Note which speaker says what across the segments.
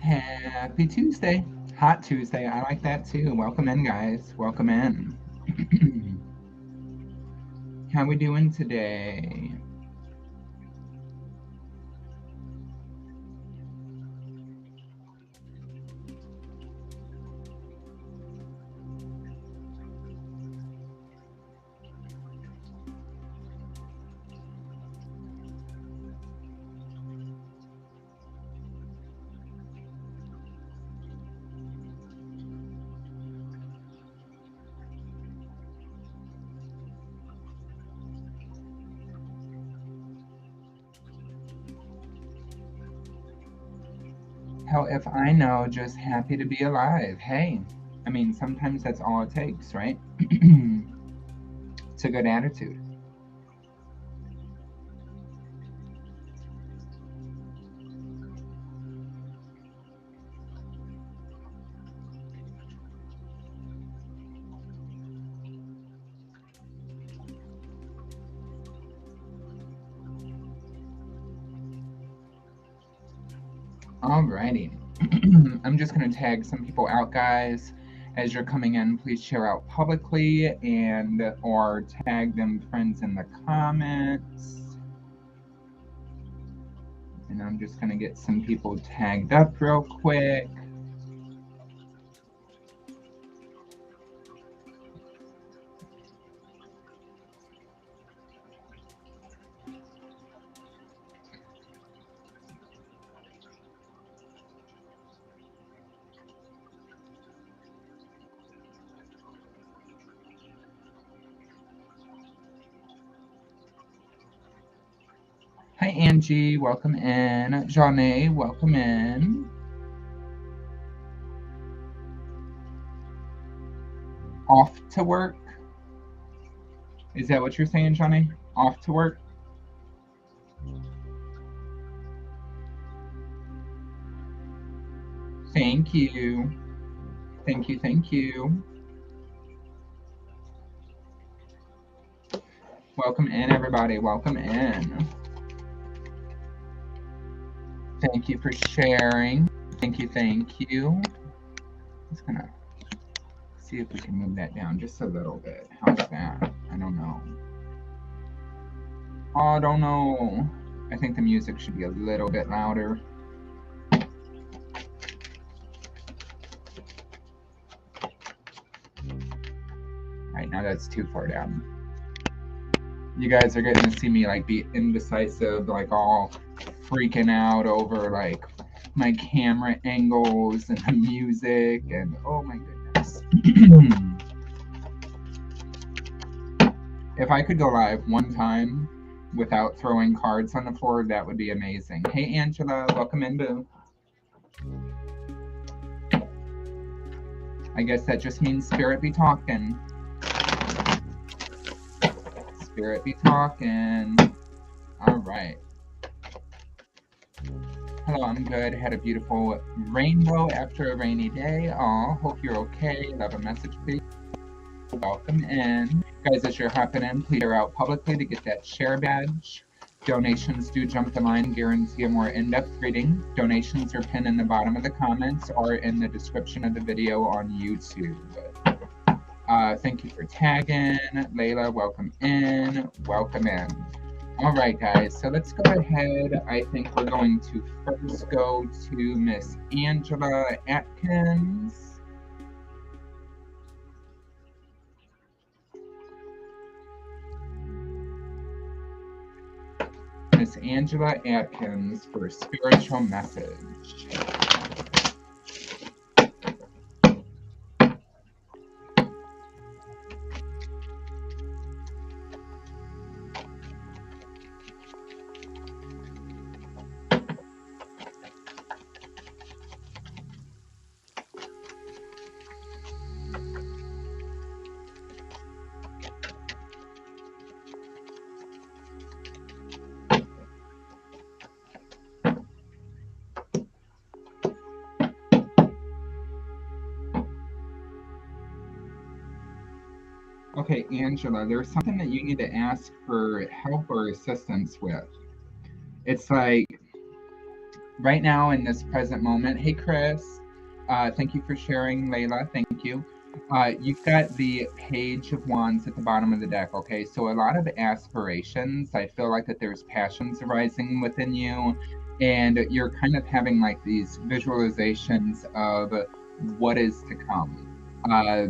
Speaker 1: Happy Tuesday. Hot Tuesday. I like that too. Welcome in, guys. Welcome in. How we doing today? Hell, if I know, just happy to be alive. Hey, I mean, sometimes that's all it takes, right? It's a good attitude. Alrighty. I'm just going to tag some people out, guys. As you're coming in, please share out publicly and or tag them friends in the comments. And I'm just going to get some people tagged up real quick. Hi, Angie. Welcome in. Janae, welcome in. Off to work? Is that what you're saying, Janae? Off to work? Thank you. Thank you, thank you. Welcome in, everybody. Welcome in. Thank you for sharing. Thank you, thank you. Just gonna see if we can move that down just a little bit. How's that? I don't know. Oh, I don't know. I think the music should be a little bit louder. Right now that's too far down. You guys are getting to see me like be indecisive, like all freaking out over like my camera angles and the music and oh my goodness. If I could go live one time without throwing cards on the floor, that would be amazing. Hey Angela, welcome in, boo. I guess that just means spirit be talking. Spirit be talking. All right. Hello, I'm good. Had a beautiful rainbow after a rainy day. Aw, hope you're okay. Love a message, please. Welcome in. Guys, as you're hopping in, please share out publicly to get that share badge. Donations do jump the line, guarantee a more in-depth reading. Donations are pinned in the bottom of the comments or in the description of the video on YouTube. Thank you for tagging. Layla, welcome in. Welcome in. All right, guys, so let's go ahead. I think we're going to first go to Miss Angela Atkins. Miss Angela Atkins for a spiritual message. Okay, Angela, there's something that you need to ask for help or assistance with. It's like right now in this present moment. Hey, Chris. Thank you for sharing, Layla. Thank you. You've got the Page of Wands at the bottom of the deck. Okay, so a lot of aspirations. I feel like that there's passions arising within you, and you're kind of having like these visualizations of what is to come. Uh,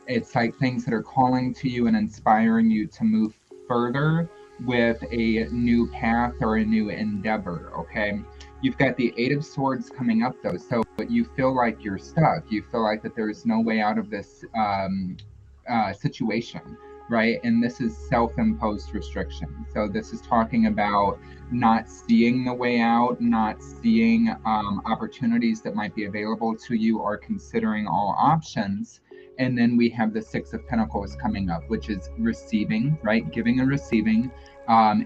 Speaker 1: it's like things that are calling to you and inspiring you to move further with a new path or a new endeavor. Okay, you've got the Eight of Swords coming up though, so you feel like you're stuck. You feel like that there's no way out of this situation, right? And this is self-imposed restriction. So this is talking about not seeing the way out, not seeing opportunities that might be available to you, or considering all options. And then we have the Six of Pentacles coming up, which is receiving, right? Giving and receiving.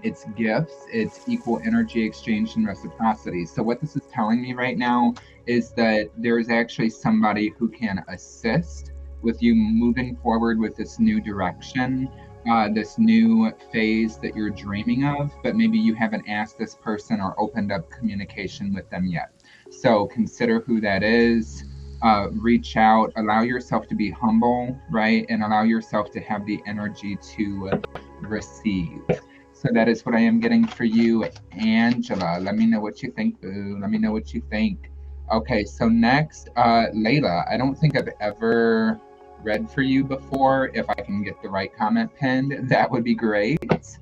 Speaker 1: It's gifts, it's equal energy exchange and reciprocity. So what this is telling me right now is that there is actually somebody who can assist with you moving forward with this new direction, this new phase that you're dreaming of, but maybe you haven't asked this person or opened up communication with them yet. So consider who that is. Reach out, allow yourself to be humble, right? And allow yourself to have the energy to receive. So that is what I am getting for you, Angela. Let me know what you think, boo. Let me know what you think. Okay, so next, Layla. I don't think I've ever read for you before. If I can get the right comment pinned, that would be great.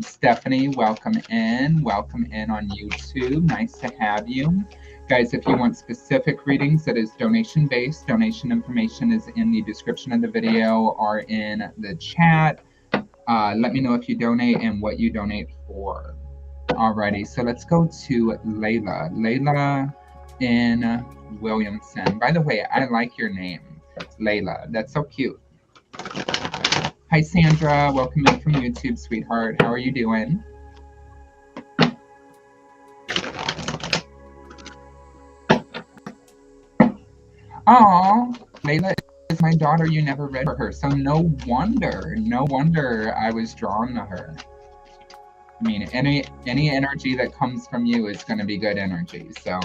Speaker 1: Stephanie, welcome in. Welcome in on YouTube. Nice to have you. Guys, if you want specific readings that is donation based, donation information is in the description of the video or in the chat. Let me know if you donate and what you donate for. Alrighty, so let's go to Layla. Layla in Williamson. By the way, I like your name, Layla. That's so cute. Hi, Sandra. Welcome in from YouTube, sweetheart. How are you doing? Aw, Layla is my daughter. You never read for her, so no wonder I was drawn to her. I mean, any energy that comes from you is going to be good energy. So,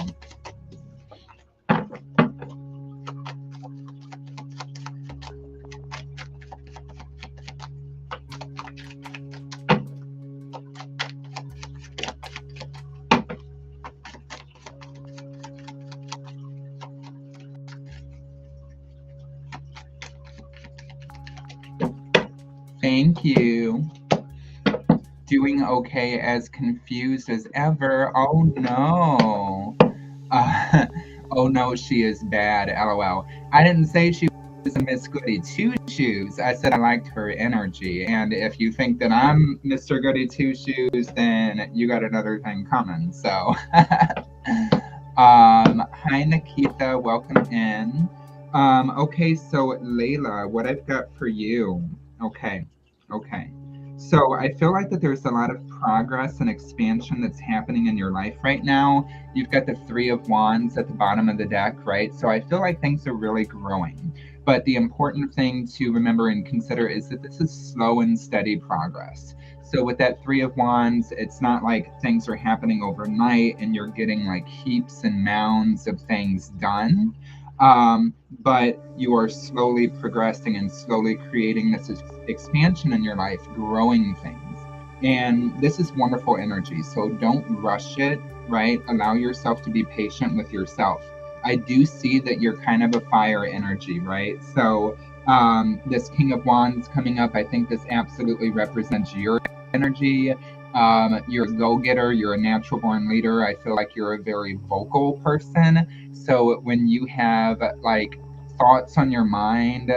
Speaker 1: thank you. Doing okay, as confused as ever. Oh no. Oh no, she is bad. LOL. I didn't say she was a Miss Goody Two Shoes. I said I liked her energy. And if you think that I'm Mr. Goody Two Shoes, then you got another thing coming. So, hi Nikita, welcome in. Okay, so Layla, what I've got for you. Okay. So I feel like that there's a lot of progress and expansion that's happening in your life right now. You've got the Three of Wands at the bottom of the deck, right? So I feel like things are really growing. But the important thing to remember and consider is that this is slow and steady progress. So with that Three of Wands, it's not like things are happening overnight and you're getting like heaps and mounds of things done. But you are slowly progressing and slowly creating this expansion in your life, growing things. And this is wonderful energy. So don't rush it, right? Allow yourself to be patient with yourself. I do see that you're kind of a fire energy, right? So this King of Wands coming up, I think this absolutely represents your energy. You're a go-getter, you're a natural born leader. I feel like you're a very vocal person. So when you have like thoughts on your mind,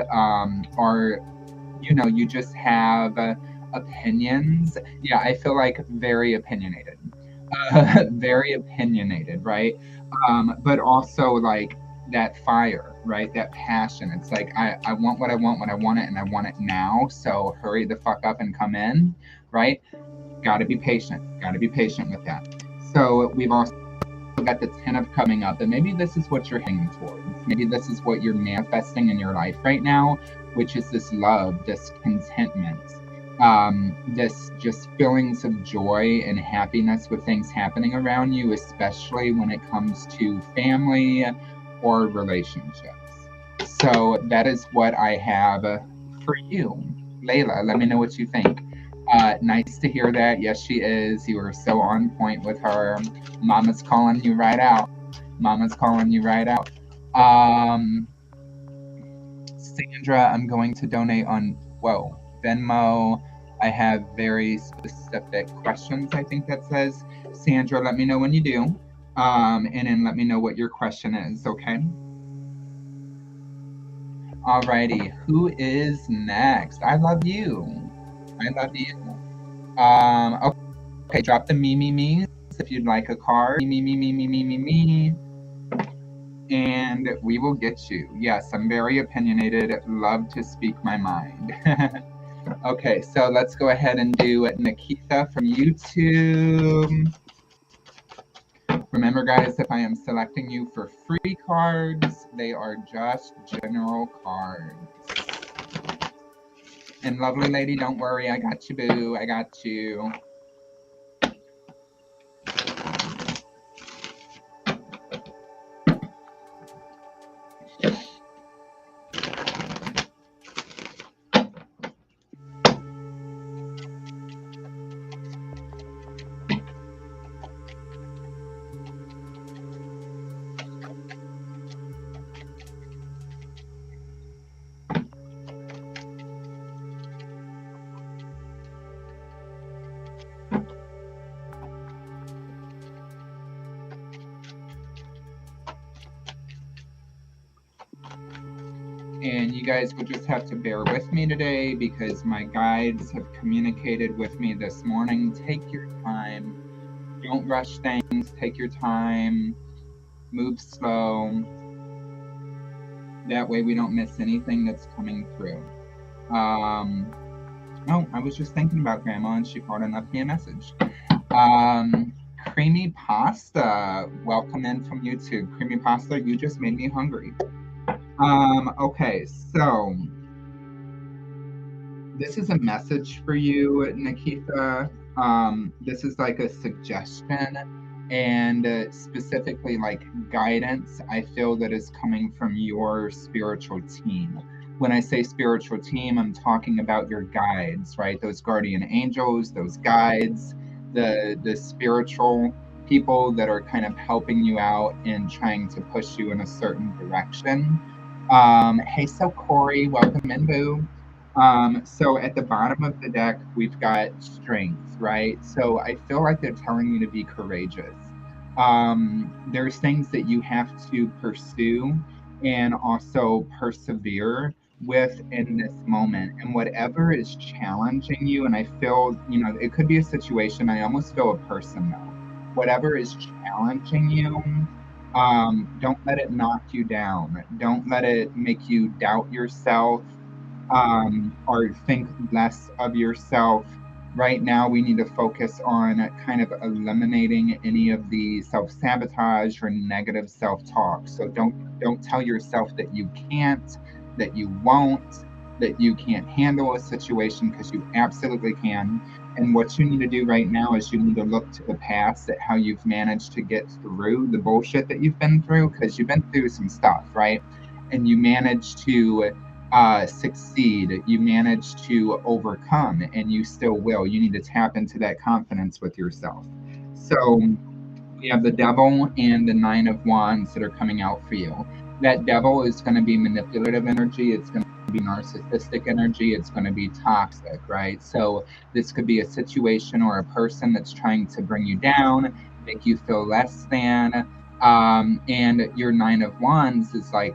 Speaker 1: or you just have opinions. Yeah, I feel like very opinionated. Very opinionated, right? But also like that fire, right? That passion. It's like I want what I want when I want it, and I want it now. So hurry the fuck up and come in, right? Gotta be patient with that. So we've also got the 10 of coming up, and maybe this is what you're heading towards. Maybe this is what you're manifesting in your life right now, which is this love, this contentment. this just feelings of joy and happiness with things happening around you, especially when it comes to family or relationships. So that is what I have for you. Layla, let me know what you think. Nice to hear that. Yes, she is. You are so on point with her. Mama's calling you right out. Mama's calling you right out. Um, Sandra, I'm going to donate on, Venmo. I have very specific questions, I think that says. Sandra, let me know when you do. And then let me know what your question is, okay? Alrighty, who is next? I love you. I love you. Okay, drop the me if you'd like a card. Me. And we will get you. Yes, I'm very opinionated. Love to speak my mind. Okay, so let's go ahead and do Nikita from YouTube. Remember, guys, if I am selecting you for free cards, they are just general cards. And lovely lady, don't worry. I got you, boo. I got you. And you guys will just have to bear with me today because my guides have communicated with me this morning. Take your time. Don't rush things. Take your time. Move slow. That way we don't miss anything that's coming through. No, I was just thinking about Grandma and she called and left me a message. Creamy Pasta, welcome in from YouTube. Creamy Pasta, you just made me hungry. Okay, so this is a message for you, Nikita. This is like a suggestion and specifically like guidance I feel that is coming from your spiritual team. When I say spiritual team, I'm talking about your guides, right? Those guardian angels, those guides, the spiritual people that are kind of helping you out and trying to push you in a certain direction. Hey, so Corey, welcome in, boo. So at the bottom of the deck, we've got strength, right? So I feel like they're telling you to be courageous. There's things that you have to pursue and also persevere with in this moment. And whatever is challenging you, and I feel, it could be a situation, I almost feel a person though. Whatever is challenging you, don't let it knock you down. Don't let it make you doubt yourself or think less of yourself. Right now, we need to focus on kind of eliminating any of the self-sabotage or negative self-talk. So don't tell yourself that you can't, that you won't, that you can't handle a situation, because you absolutely can. And what you need to do right now is you need to look to the past at how you've managed to get through the bullshit that you've been through, because you've been through some stuff, right? And you managed to succeed, you manage to overcome, and you still will. You need to tap into that confidence with yourself. So we have the devil and the 9 of wands that are coming out for you. That devil is going to be manipulative energy. It's going to be narcissistic energy. It's going to be toxic, right? So this could be a situation or a person that's trying to bring you down, make you feel less than. And your 9 of wands is like,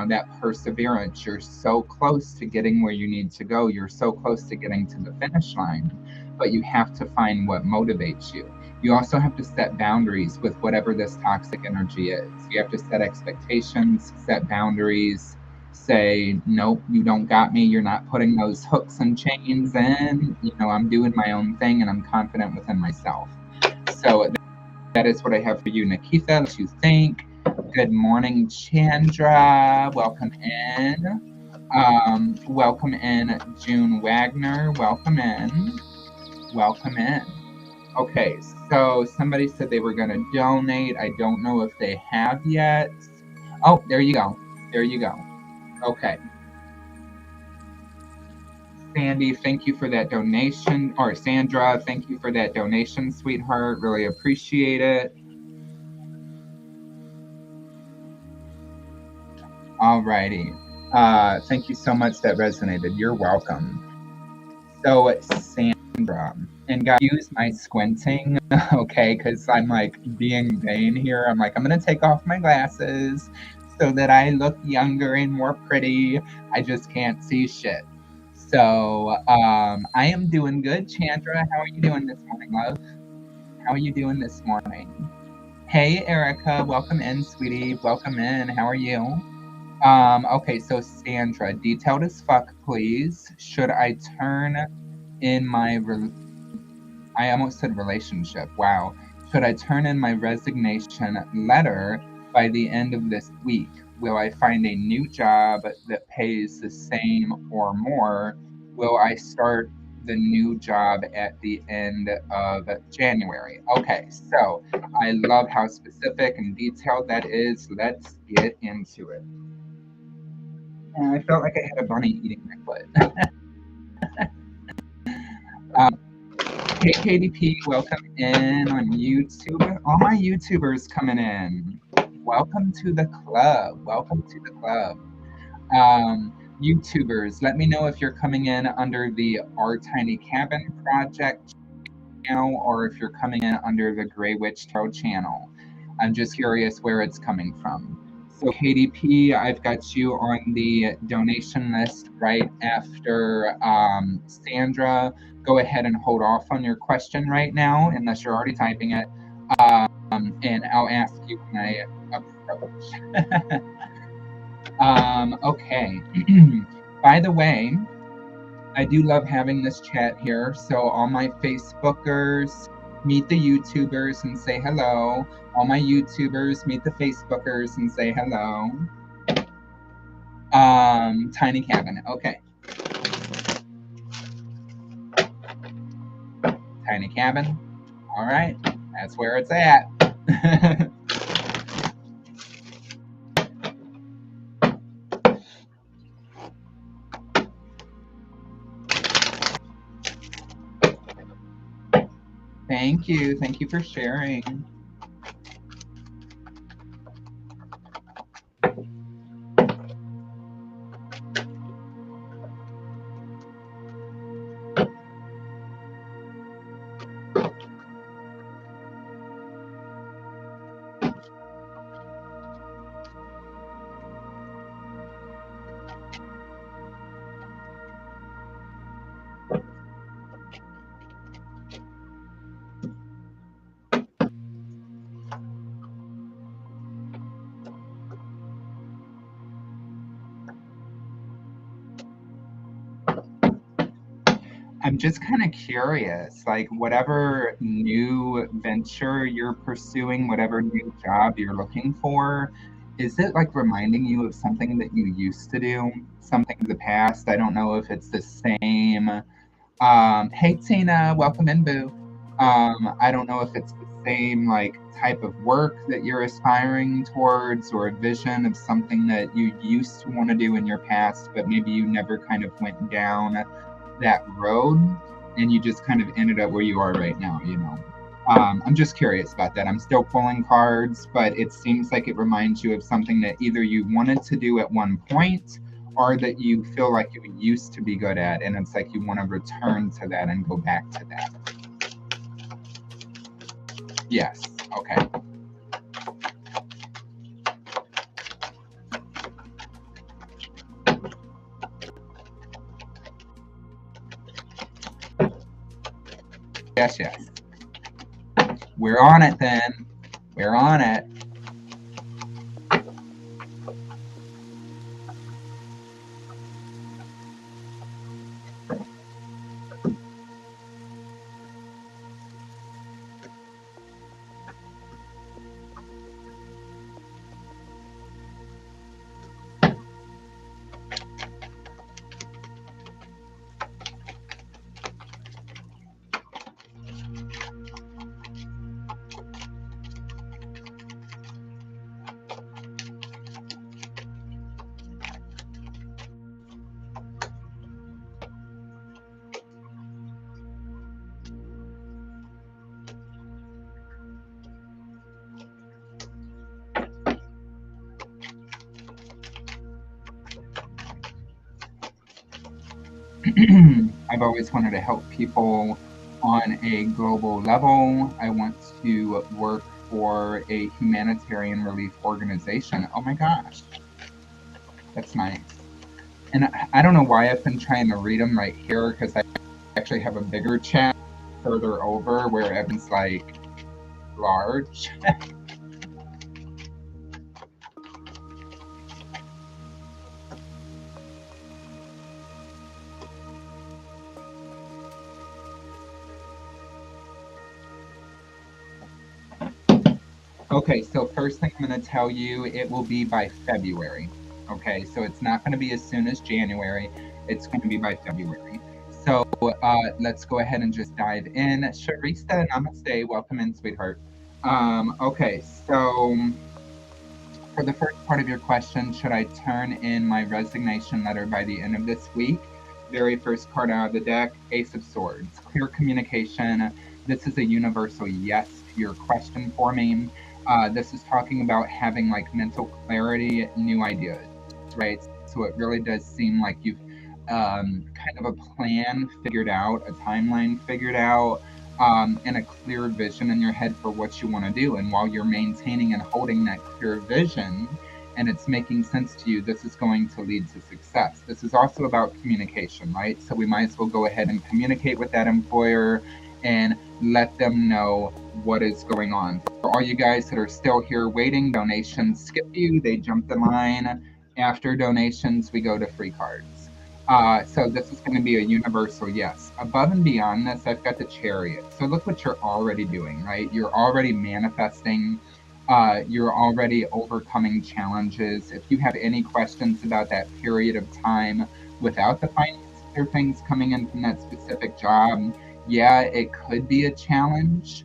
Speaker 1: that perseverance. You're so close to getting where you need to go. You're so close to getting to the finish line, but you have to find what motivates you. You also have to set boundaries with whatever this toxic energy is. You have to set expectations, set boundaries, say, nope, you don't got me. You're not putting those hooks and chains in. I'm doing my own thing and I'm confident within myself. So that is what I have for you, Nikita. What you think? Good morning, Chandra. Welcome in. Welcome in, June Wagner. Welcome in. Welcome in. Okay, so somebody said they were going to donate. I don't know if they have yet. Oh, there you go. There you go. Okay. Sandy, thank you for that donation. Or Sandra, thank you for that donation, sweetheart. Really appreciate it. Alrighty. Thank you so much. That resonated. You're welcome. So, Sandra, and guys, use my squinting, okay? Because I'm like being vain here. I'm like, I'm gonna take off my glasses so that I look younger and more pretty. I just can't see shit. So, I am doing good. Chandra, how are you doing this morning, love? How are you doing this morning? Hey, Erica, welcome in, sweetie. Welcome in. How are you? Okay, so Sandra, detailed as fuck, please. Should I turn in my I almost said relationship. Wow. Should I turn in my resignation letter by the end of this week? Will I find a new job that pays the same or more? Will I start the new job at the end of January? Okay, so I love how specific and detailed that is. Let's get into it. And I felt like I had a bunny eating my foot. Hey KDP, welcome in on YouTube. All my YouTubers coming in. Welcome to the club. Welcome to the club. YouTubers, let me know if you're coming in under the Our Tiny Cabin Project channel or if you're coming in under the Gray Witch Tarot channel. I'm just curious where it's coming from. So KDP, I've got you on the donation list right after Sandra. Go ahead and hold off on your question right now, unless you're already typing it. And I'll ask you when I approach. Okay. By the way, I do love having this chat here. So all my Facebookers, meet the YouTubers and say hello. All my YouTubers, meet the Facebookers and say hello. Tiny Cabin. Okay. Tiny Cabin. All right. That's where it's at. Thank you. Thank you for sharing. I'm just kind of curious, like whatever new venture you're pursuing, whatever new job you're looking for, is it like reminding you of something that you used to do, something in the past? I don't know if it's the same. Hey Tina, welcome in, boo. I don't know if it's the same like type of work that you're aspiring towards or a vision of something that you used to want to do in your past, but maybe you never kind of went down that road and you just kind of ended up where you are right now, you know. I'm just curious about that. I'm still pulling cards, but it seems like it reminds you of something that either you wanted to do at one point or that you feel like you used to be good at, and it's like you want to return to that and go back to that. Yes, okay. Yes, yes. We're on it then. We're on it. I've always wanted to help people on a global level. I want to work for a humanitarian relief organization. Oh my gosh, that's nice. And I don't know why I've been trying to read them right here, because I actually have a bigger chat further over where everyone's like large. Okay, so first thing I'm going to tell you, it will be by February. Okay, so it's not going to be as soon as January. It's going to be by February. So let's go ahead and just dive in. Sharista, namaste. Welcome in, sweetheart. Okay, so for the first part of your question, should I turn in my resignation letter by the end of this week? Very first card out of the deck, Ace of Swords. Clear communication. This is a universal yes to your question for me. This is talking about having like mental clarity, new ideas, right? So it really does seem like you've kind of a plan figured out, a timeline figured out, and a clear vision in your head for what you want to do. And while you're maintaining and holding that clear vision and it's making sense to you, this is going to lead to success. This is also about communication, right? So we might as well go ahead and communicate with that employer and let them know what is going on. For all you guys that are still here waiting, donations skip you, they jump the line. After donations, we go to free cards. So this is going to be a universal yes. Above and beyond this, I've got the Chariot. So look what you're already doing, right? You're already manifesting. You're already overcoming challenges. If you have any questions about that period of time without the finance or things coming in from that specific job, yeah, it could be a challenge.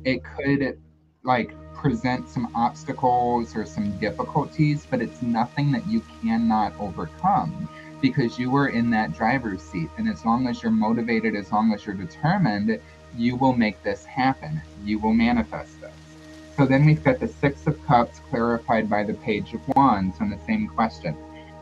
Speaker 1: It could like present some obstacles or some difficulties, but it's nothing that you cannot overcome because you were in that driver's seat. And as long as you're motivated, as long as you're determined, you will make this happen. You will manifest this. So then we've got the Six of Cups clarified by the Page of Wands on the same question.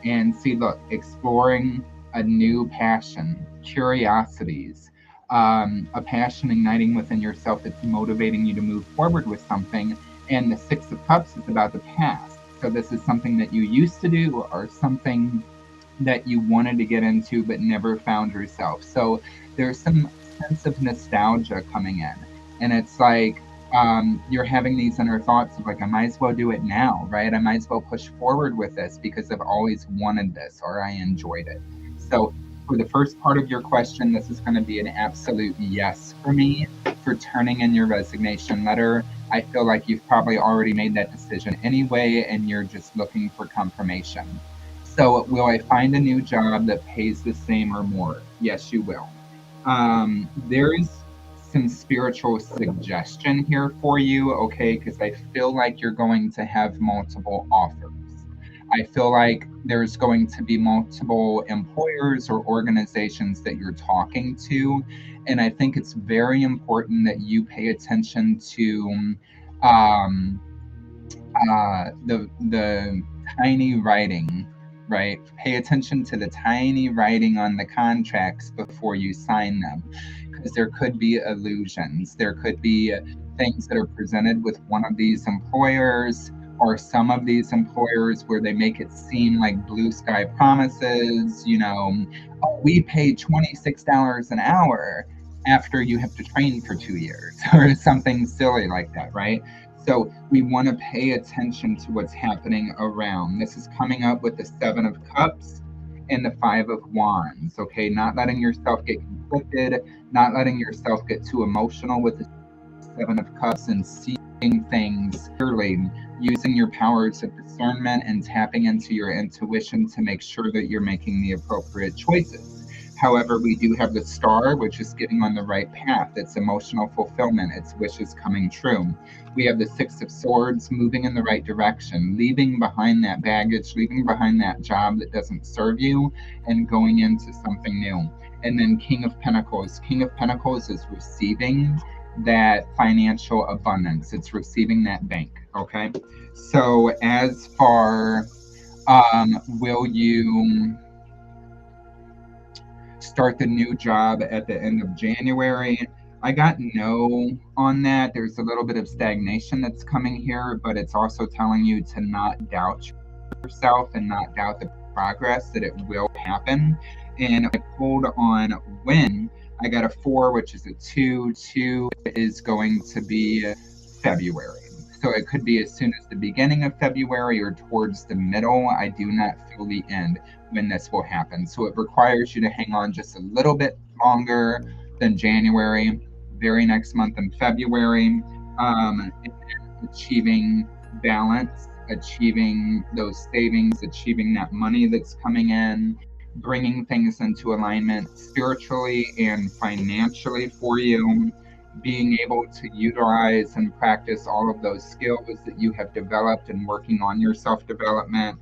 Speaker 1: And see, look, exploring a new passion, curiosities, a passion igniting within yourself that's motivating you to move forward with something. And the Six of Cups is about the past. So this is something that you used to do or something that you wanted to get into but never found yourself. So there's some sense of nostalgia coming in. And it's like you're having these inner thoughts of like, I might as well do it now, right? I might as well push forward with this because I've always wanted this or I enjoyed it. So for the first part of your question, this is going to be an absolute yes for me for turning in your resignation letter. I feel like you've probably already made that decision anyway, and you're just looking for confirmation. So, will I find a new job that pays the same or more? Yes, you will. There is some spiritual suggestion here for you, okay? Because I feel like you're going to have multiple offers. I feel like there's going to be multiple employers or organizations that you're talking to. And I think it's very important that you pay attention to um, the tiny writing, right? Pay attention to the tiny writing on the contracts before you sign them, because there could be illusions. There could be things that are presented with one of these employers or some of these employers where they make it seem like blue sky promises, oh, we pay $26 an hour after you have to train for 2 years or something silly like that, right? So we want to pay attention to what's happening around. This is coming up with the Seven of Cups and the Five of Wands, okay? Not letting yourself get conflicted, not letting yourself get too emotional with the Seven of Cups and seeing things clearly, using your powers of discernment and tapping into your intuition to make sure that you're making the appropriate choices. However, we do have the Star, which is getting on the right path. It's emotional fulfillment, it's wishes coming true. We have the Six of Swords, moving in the right direction, leaving behind that baggage, leaving behind that job that doesn't serve you, and going into something new. And then King of Pentacles. King of Pentacles is receiving that financial abundance. It's receiving that bank, okay? So as far, will you start the new job at the end of January. I got no on that. There's a little bit of stagnation that's coming here, but it's also telling you to not doubt yourself and not doubt the progress, that it will happen. And I pulled on when, I got a 4, which is a 2. 2 is going to be February. So it could be as soon as the beginning of February or towards the middle. I do not feel the end when this will happen. So it requires you to hang on just a little bit longer than January, very next month in February, and achieving balance, achieving those savings, achieving that money that's coming in, bringing things into alignment spiritually and financially for you, being able to utilize and practice all of those skills that you have developed and working on your self-development.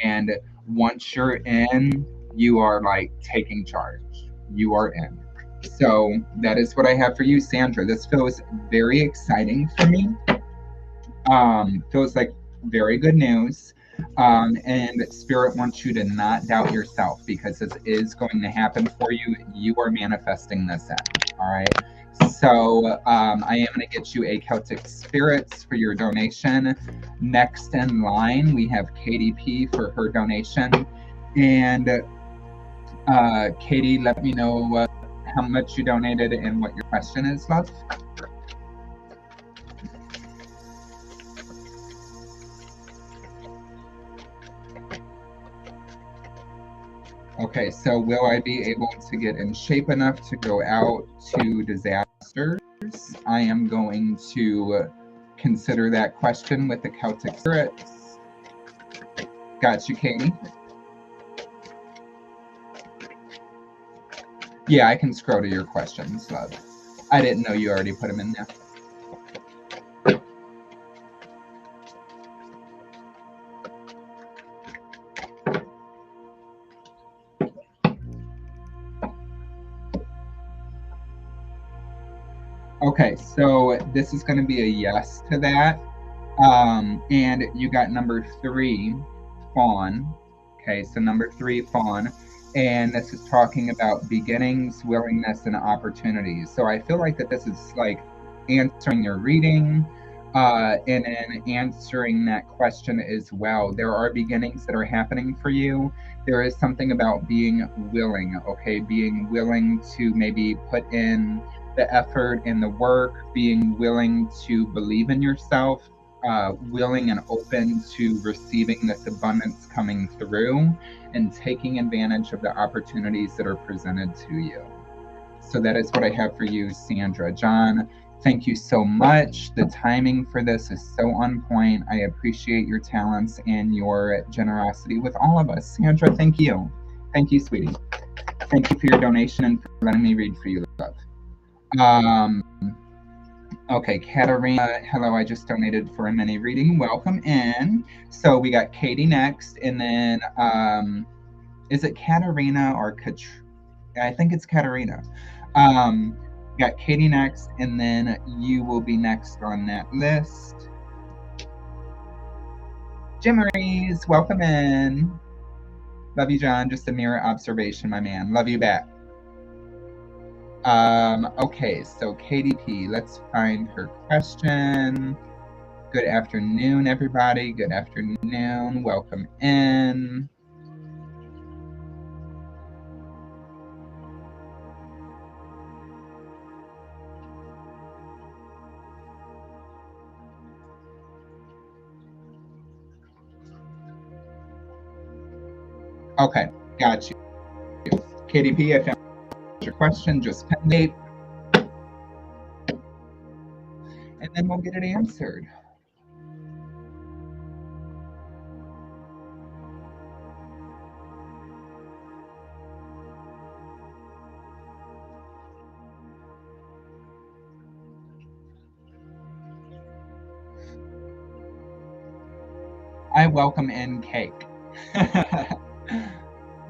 Speaker 1: And once you're in, you are like taking charge. You are in. So that is what I have for you, Sandra. This feels very exciting for me. Feels like very good news. And Spirit wants you to not doubt yourself, because this is going to happen for you. You are manifesting this in. All right. So I am going to get you a Celtic Spirits for your donation. Next in line, we have KDP for her donation. And Katie, let me know how much you donated and what your question is, love. Okay, so will I be able to get in shape enough to go out to disasters? I am going to consider that question with the Celtic Spirits. Got you, Katie. Yeah, I can scroll to your questions, love. I didn't know you already put them in there. Okay, so this is going to be a yes to that. And you got number 3, Fawn. Okay, so number 3, Fawn. And this is talking about beginnings, willingness, and opportunities. So I feel like that this is like answering your reading and then answering that question as well. There are beginnings that are happening for you. There is something about being willing, okay? Being willing to maybe put in the effort and the work, being willing to believe in yourself, willing and open to receiving this abundance coming through and taking advantage of the opportunities that are presented to you. So that is what I have for you, Sandra. John, thank you so much. The timing for this is so on point. I appreciate your talents and your generosity with all of us. Sandra, thank you. Thank you, sweetie. Thank you for your donation and for letting me read for you, love. Okay, Katarina, hello, I just donated for a mini reading. Welcome in. So we got Katie next, and then, is it Katarina or I think it's Katarina. Got Katie next, and then you will be next on that list. Jimmeries, welcome in. Love you, John. Just a mere observation, my man. Love you back. Okay, so KDP, let's find her question. Good afternoon, everybody. Good afternoon. Welcome in. Okay, got you. KDP, I found your question, just pen date, and then we'll get it answered. I welcome in cake.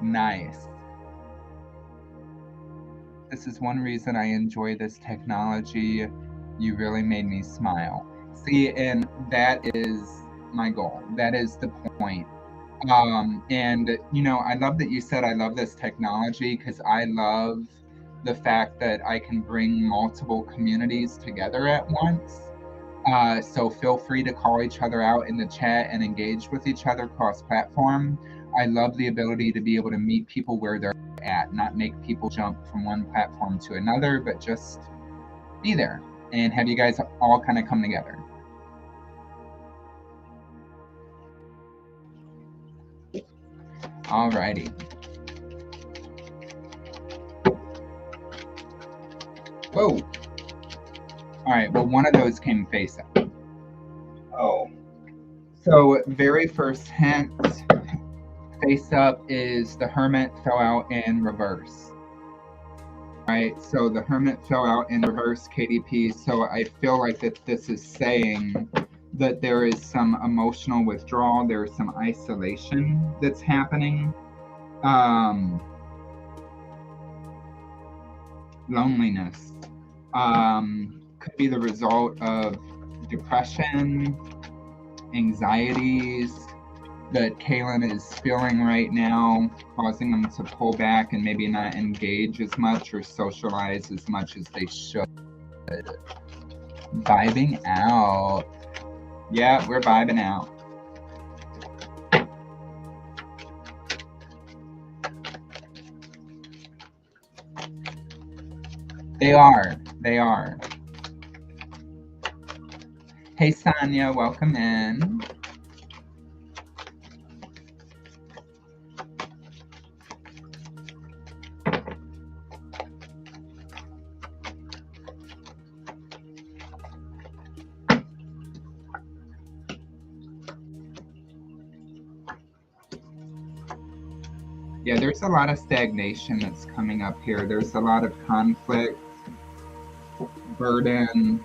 Speaker 1: Nice. This is one reason I enjoy this technology. You really made me smile. See, and that is my goal. That is the point. And, you know, I love that you said I love this technology because I love the fact that I can bring multiple communities together at once. So feel free to call each other out in the chat and engage with each other cross platform. I love the ability to be able to meet people where they're at, not make people jump from one platform to another, but just be there and have you guys all kind of come together. Alrighty. Whoa. All right, well, one of those came face up. Oh. So, very first hint, face up is the Hermit fell out in reverse. Right, so the Hermit fell out in reverse, KDP. So I feel like that this is saying that there is some emotional withdrawal, there is some isolation that's happening. Loneliness could be the result of depression, anxieties that Kaylin is feeling right now, causing them to pull back and maybe not engage as much or socialize as much as they should. Vibing out. Yeah, we're vibing out. They are. They are. Hey, Sonia, welcome in. Yeah, there's a lot of stagnation that's coming up here. There's a lot of conflict, burden.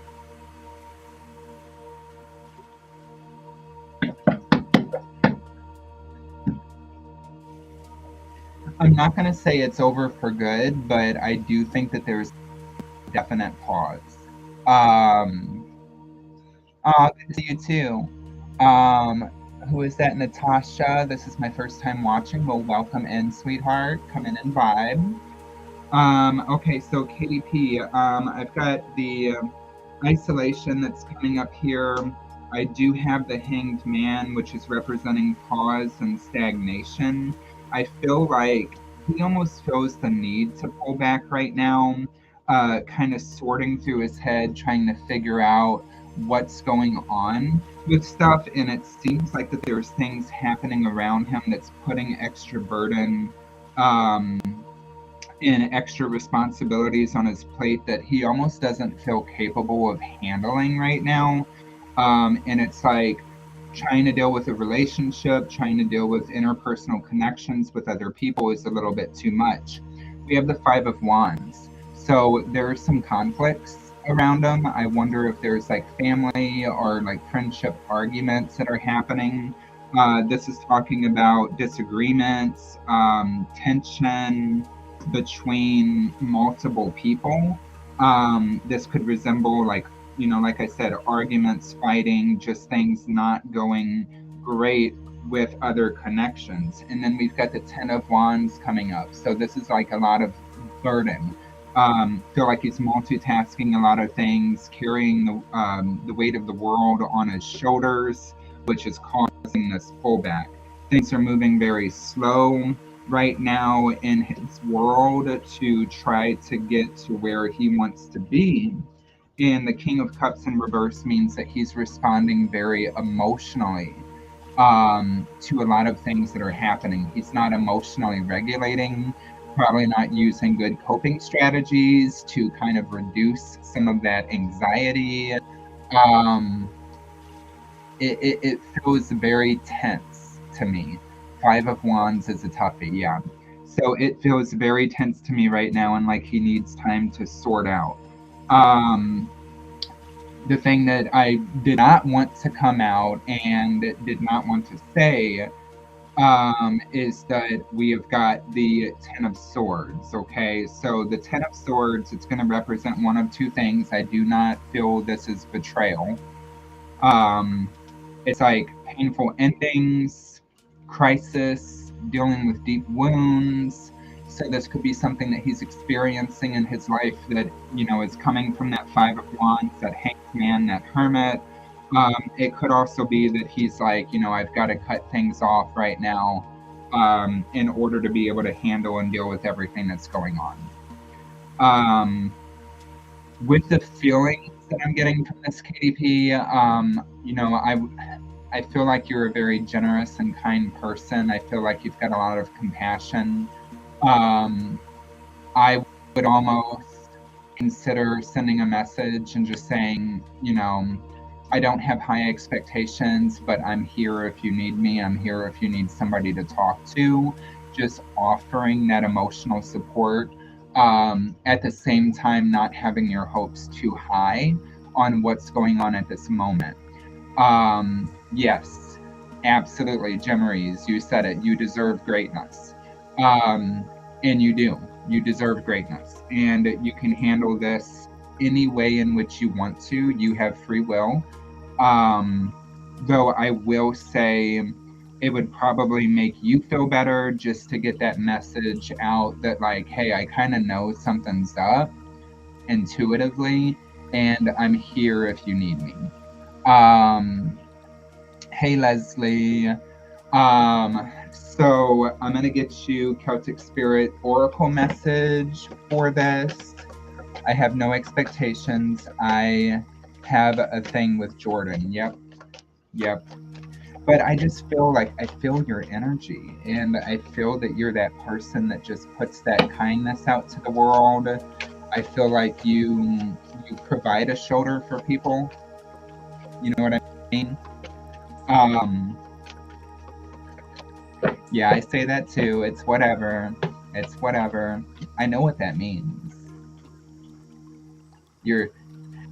Speaker 1: I'm not going to say it's over for good, but I do think that there's definite pause. Good to see you too. Who is that? Natasha. This is my first time watching. Well, welcome in, sweetheart. Come in and vibe. Okay, so KDP, I've got the isolation that's coming up here. I do have the Hanged Man, which is representing pause and stagnation. I feel like he almost feels the need to pull back right now, kind of sorting through his head, trying to figure out what's going on with stuff. And it seems like that there's things happening around him that's putting extra burden and extra responsibilities on his plate that he almost doesn't feel capable of handling right now. And it's like trying to deal with a relationship, trying to deal with interpersonal connections with other people is a little bit too much. We have the Five of Wands. So there are some conflicts around him. I wonder if there's like family or like friendship arguments that are happening. This is talking about disagreements, tension between multiple people. This could resemble like, you know, like I said, arguments, fighting, just things not going great with other connections. And then we've got the Ten of Wands coming up. So this is like a lot of burden. Feel like he's multitasking a lot of things, carrying the weight of the world on his shoulders, which is causing this pullback. Things are moving very slow right now in his world to try to get to where he wants to be. And the King of Cups in reverse means that he's responding very emotionally to a lot of things that are happening. He's not emotionally regulating, probably not using good coping strategies to kind of reduce some of that anxiety. It feels very tense to me. Five of Wands is a toughie, yeah. So it feels very tense to me right now and like he needs time to sort out. The thing that I did not want to come out and did not want to say is that we have got the Ten of Swords, okay? So the Ten of Swords, it's going to represent one of two things. I do not feel this is betrayal. It's like painful endings, crisis, dealing with deep wounds. So this could be something that he's experiencing in his life that, you know, is coming from that Five of Wands, that Hanged Man, that Hermit. It could also be that he's like, you know, I've got to cut things off right now in order to be able to handle and deal with everything that's going on. With the feelings that I'm getting from this KDP, you know, I feel like you're a very generous and kind person. I feel like you've got a lot of compassion. I would almost consider sending a message and just saying, you know, I don't have high expectations, but I'm here if you need me. I'm here if you need somebody to talk to. Just offering that emotional support. At the same time, not having your hopes too high on what's going on at this moment. Yes, absolutely, Gemmaries, you said it. You deserve greatness. And you do. You deserve greatness. And you can handle this any way in which you want to. You have free will. Though I will say it would probably make you feel better just to get that message out that, like, hey, I kind of know something's up intuitively, and I'm here if you need me. Hey, Leslie. So I'm going to get you Celtic Spirit Oracle message for this. I have no expectations. I have a thing with Jordan. Yep. But I just feel like I feel your energy, and I feel that you're that person that just puts that kindness out to the world. I feel like you provide a shoulder for people. You know what I mean? Yeah, I say that too. It's whatever. It's whatever. I know what that means. You're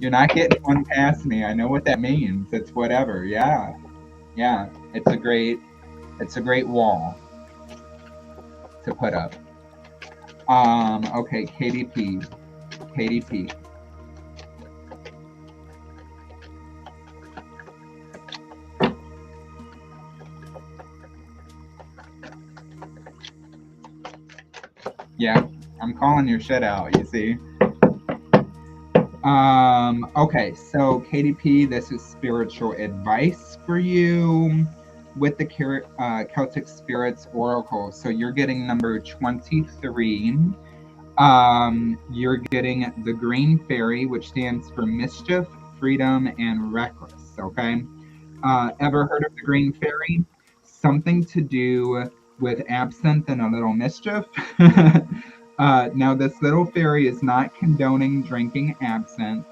Speaker 1: not getting one past me. I know what that means. It's whatever. Yeah. It's a great wall to put up. Okay, KDP. Yeah, I'm calling your shit out, you see. Okay, so KDP, this is spiritual advice for you with the Celtic Spirits Oracle. So you're getting number 23. You're getting the Green Fairy, which stands for mischief, freedom, and reckless, okay? Ever heard of the Green Fairy? Something to do with absinthe and a little mischief. Now, this little fairy is not condoning drinking absinthe,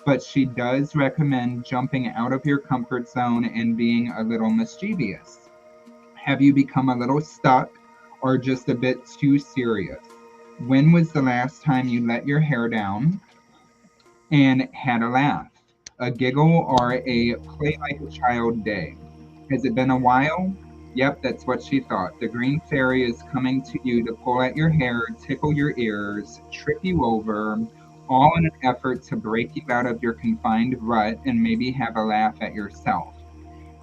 Speaker 1: but she does recommend jumping out of your comfort zone and being a little mischievous. Have you become a little stuck or just a bit too serious? When was the last time you let your hair down and had a laugh, a giggle, or a play like a child day? Has it been a while? Yep, that's what she thought. The Green Fairy is coming to you to pull at your hair, tickle your ears, trip you over, all in an effort to break you out of your confined rut and maybe have a laugh at yourself.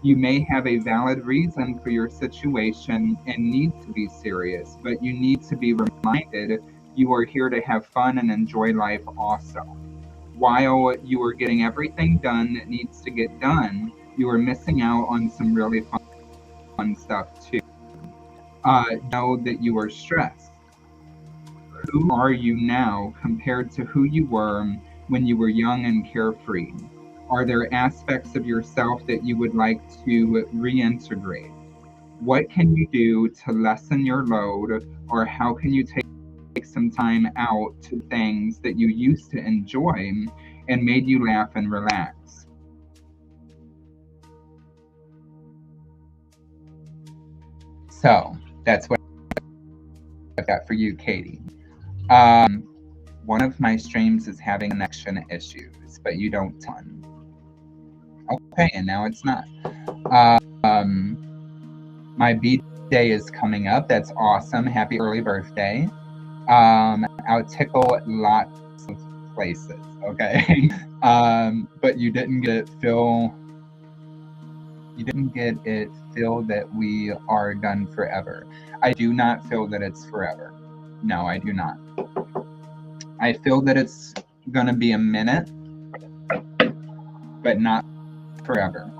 Speaker 1: You may have a valid reason for your situation and need to be serious, but you need to be reminded you are here to have fun and enjoy life also. While you are getting everything done that needs to get done, you are missing out on some really fun stuff too. Know that you are stressed. Who are you now compared to who you were when you were young and carefree? Are there aspects of yourself that you would like to reintegrate? What can you do to lessen your load, or how can you take some time out to things that you used to enjoy and made you laugh and relax? So that's what I've got for you, Katie. One of my streams is having connection issues, but you don't ton. Okay, and now it's not. My B-Day is coming up. That's awesome. Happy early birthday. I'll tickle lots of places, okay? But you didn't get Phil. You didn't get it feel that we are done forever. I do not feel that it's forever. No, I do not. I feel that it's going to be a minute, but not forever.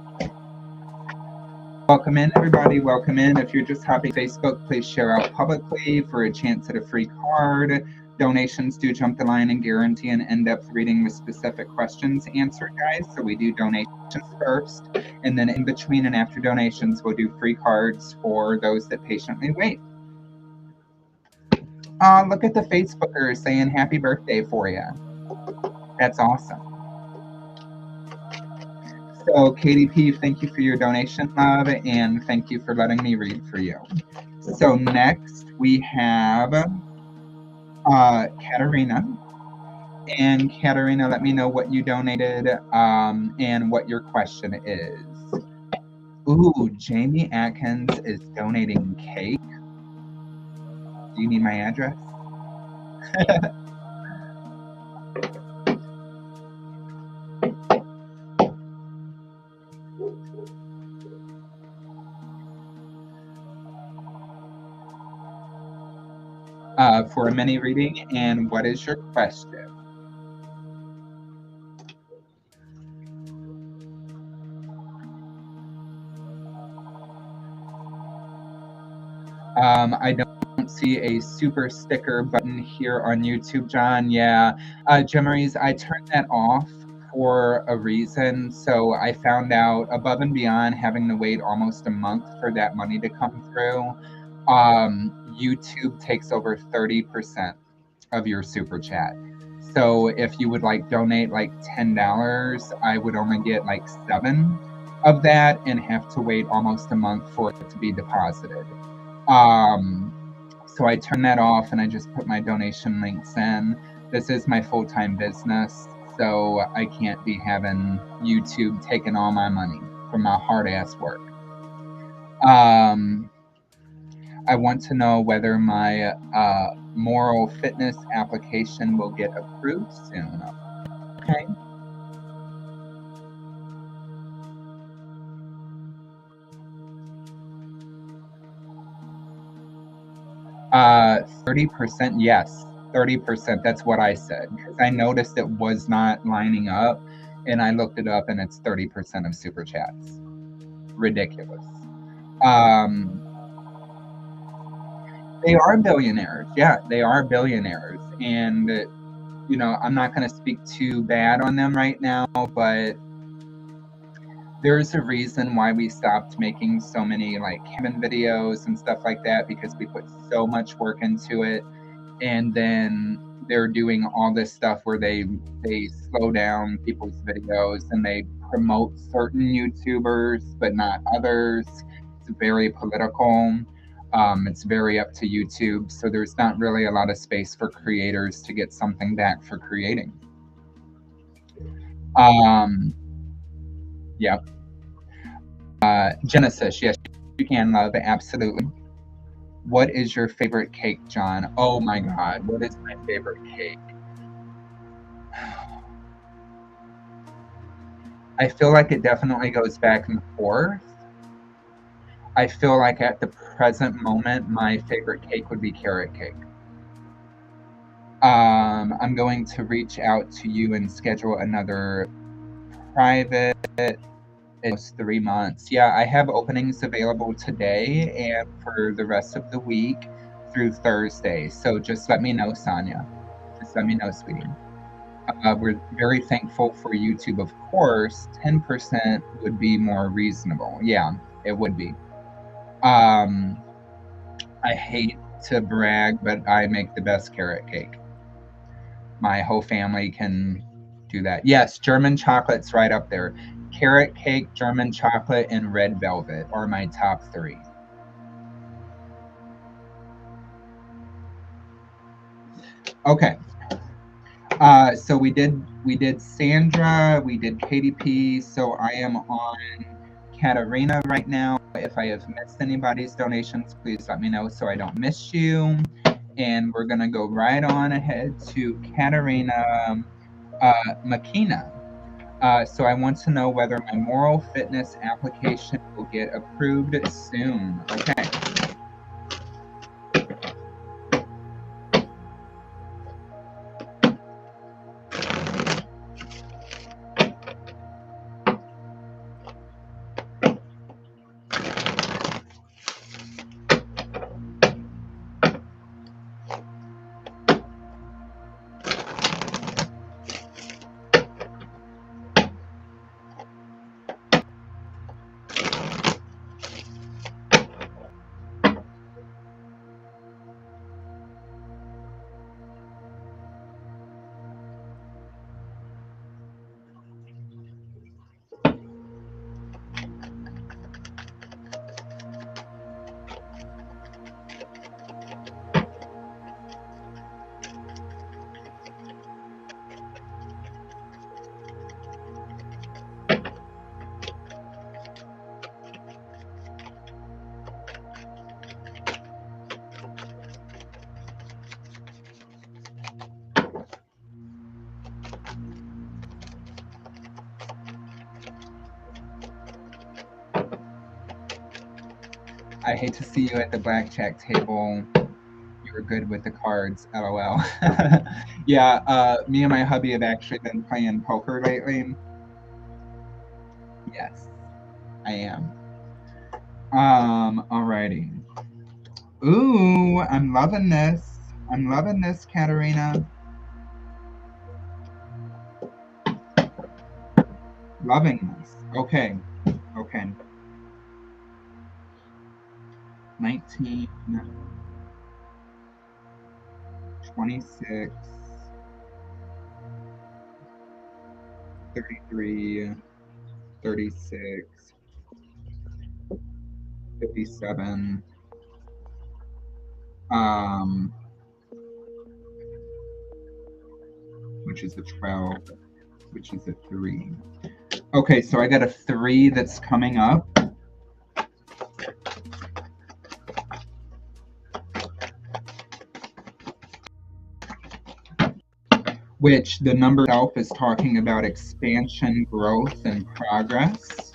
Speaker 1: Welcome in, everybody. Welcome in. If you're just hopping Facebook, please share out publicly for a chance at a free card. Donations do jump the line and guarantee an in-depth reading with specific questions answered, guys. So we do donations first, and then in between and after donations, we'll do free cards for those that patiently wait. Look at the Facebookers saying happy birthday for you. That's awesome. So KDP, thank you for your donation, love, and thank you for letting me read for you. So next we have Katarina. And Katarina, let me know what you donated and what your question is. Ooh, Jamie Atkins is donating cake. Do you need my address? For a mini reading, and what is your question? I don't see a super sticker button here on YouTube, John. Yeah, Jimmeries, I turned that off for a reason. So I found out above and beyond having to wait almost a month for that money to come through, YouTube takes over 30% of your super chat. So if you would like donate like $10, I would only get like 7 of that and have to wait almost a month for it to be deposited. So I turned that off and I just put my donation links in. This is my full-time business, so I can't be having YouTube taking all my money from my hard-ass work. I want to know whether my moral fitness application will get approved soon. Okay. 30%, yes. 30%, that's what I said. Because I noticed it was not lining up, and I looked it up, and it's 30% of super chats. Ridiculous. They are billionaires. Yeah, they are billionaires. And, you know, I'm not going to speak too bad on them right now, but there's a reason why we stopped making so many like cabin videos and stuff like that, because we put so much work into it. And then they're doing all this stuff where they slow down people's videos and they promote certain YouTubers but not others. It's very political. It's very up to YouTube, so there's not really a lot of space for creators to get something back for creating. Yep. Genesis, yes, you can, love, absolutely. What is your favorite cake, John? Oh my God, what is my favorite cake? I feel like it definitely goes back and forth. I feel like at the present moment, my favorite cake would be carrot cake. I'm going to reach out to you and schedule another private. It's 3 months. Yeah, I have openings available today and for the rest of the week through Thursday. So just let me know, Sonia. Just let me know, sweetie. We're very thankful for YouTube, of course. 10% would be more reasonable. Yeah, it would be. I hate to brag, but I make the best carrot cake. My whole family can do that. Yes, German chocolate's right up there. Carrot cake, German chocolate, and red velvet are my top 3. Okay. So we did Sandra, we did KDP, so I am on Katarina right now. If I have missed anybody's donations, please let me know so I don't miss you. And we're gonna go right on ahead to Katarina Makina. So I want to know whether my moral fitness application will get approved soon. Okay. I hate to see you at the blackjack table. You were good with the cards, LOL. Yeah, me and my hubby have actually been playing poker lately. Yes, I am. Alrighty. Ooh, I'm loving this. I'm loving this, Katarina. Loving this. Okay. Okay. 19, 26, 33, 36, 57, which is a 12, which is a 3. Okay, so I got a 3 that's coming up. Which the number itself is talking about expansion, growth, and progress.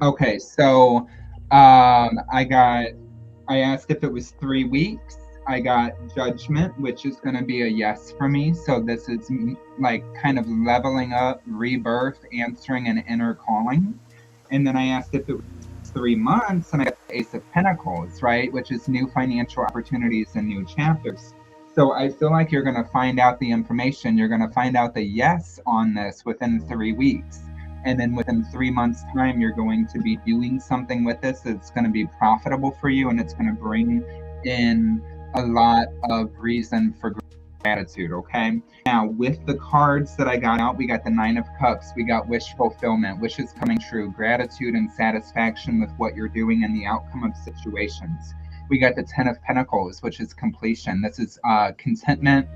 Speaker 1: Okay, so I asked if it was 3 weeks. I got judgment, which is going to be a yes for me. So this is like kind of leveling up, rebirth, answering an inner calling. And then I asked if it was 3 months, and I got the Ace of Pentacles, right? Which is new financial opportunities and new chapters. So I feel like you're going to find out the information. You're going to find out the yes on this within 3 weeks. And then within 3 months' time, you're going to be doing something with this that's going to be profitable for you, and it's going to bring in a lot of reason for gratitude, okay? Now, with the cards that I got out, we got the 9 of Cups, we got wish fulfillment, which is coming true, gratitude and satisfaction with what you're doing and the outcome of situations. We got the 10 of Pentacles, which is completion. This is contentment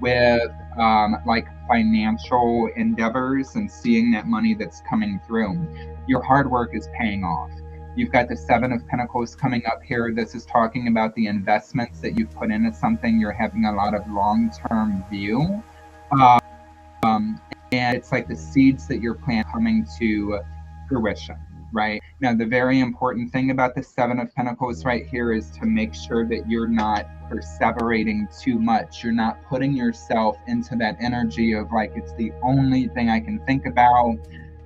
Speaker 1: with like financial endeavors and seeing that money that's coming through. Your hard work is paying off. You've got the 7 of Pentacles coming up here. This is talking about the investments that you've put into something. You're having a lot of long-term view. And it's like the seeds that you're planting coming to fruition, right? Now, the very important thing about the 7 of Pentacles right here is to make sure that you're not perseverating too much. You're not putting yourself into that energy of like, it's the only thing I can think about.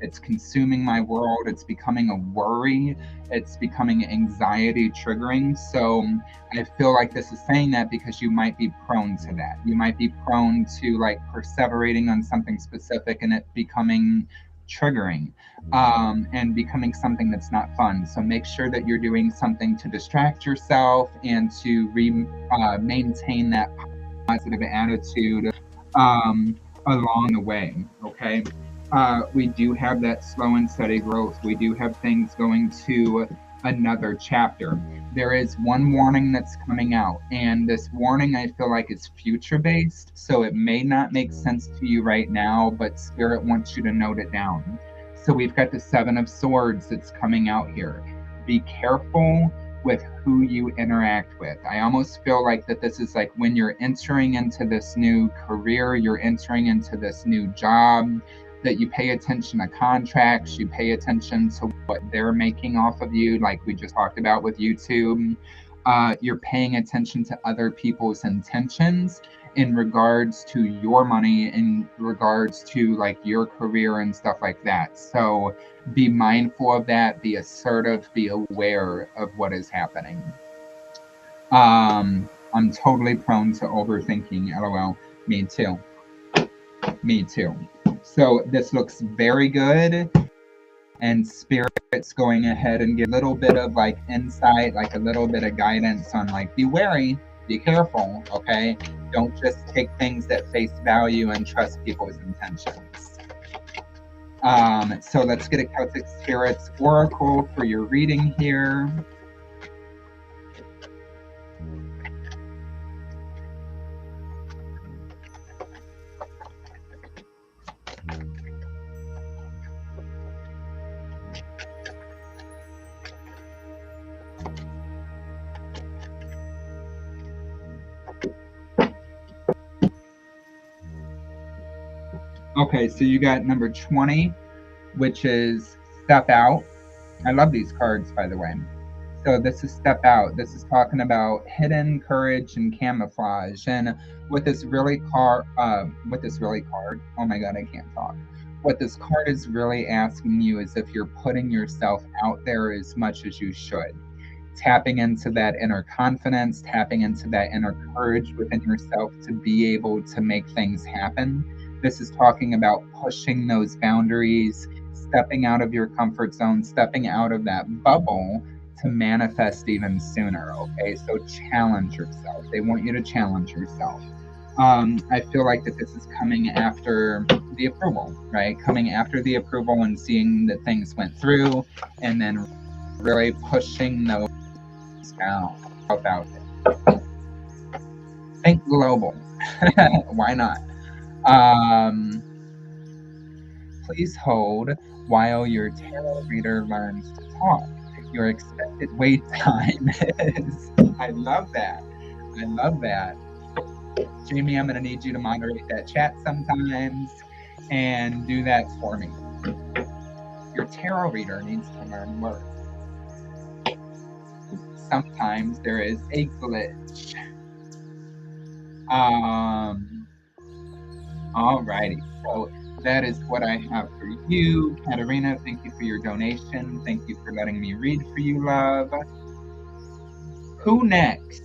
Speaker 1: It's consuming my world. It's becoming a worry. It's becoming anxiety triggering. So I feel like this is saying that because you might be prone to that. You might be prone to like perseverating on something specific and it becoming triggering and becoming something that's not fun. So make sure that you're doing something to distract yourself and to maintain that positive attitude along the way, okay? We do have that slow and steady growth. We do have things going to another chapter. there is one warning that's coming out, and this warning I feel like is future based, so it may not make sense to you right now, but Spirit wants you to note it down. So we've got the Seven of Swords that's coming out here. Be careful with who you interact with. I almost feel like that this is like when you're entering into this new career, you're entering into this new job, that you pay attention to contracts, you pay attention to what they're making off of you, like we just talked about with YouTube. You're paying attention to other people's intentions in regards to your money, in regards to like your career and stuff like that. So be mindful of that, be assertive, be aware of what is happening. I'm totally prone to overthinking, LOL. Me too. Me too. So this looks very good. And Spirit's going ahead and give a little bit of like insight, like a little bit of guidance on like, be wary, be careful, okay? Don't just take things at face value and trust people's intentions. So let's get a Celtic Spirits Oracle for your reading here. Okay, so you got number 20, which is Step Out. I love these cards, by the way. So this is Step Out. This is talking about hidden courage and camouflage. And what this really card, oh my God, I can't talk. What this card is really asking you is if you're putting yourself out there as much as you should. Tapping into that inner confidence, tapping into that inner courage within yourself to be able to make things happen. This is talking about pushing those boundaries, stepping out of your comfort zone, stepping out of that bubble to manifest even sooner. Okay, so challenge yourself. They want you to challenge yourself. I feel like that this is coming after the approval, right? Coming after the approval and seeing that things went through, and then really pushing those down about it. Think global. Why not? Please hold while your tarot reader learns to talk. Your expected wait time is. I love that. I love that. Jamie, I'm going to need you to moderate that chat sometimes and do that for me. Your tarot reader needs to learn words. Sometimes there is a glitch. Alrighty, so that is what I have for you. Katarina, thank you for your donation. Thank you for letting me read for you, love. Who next?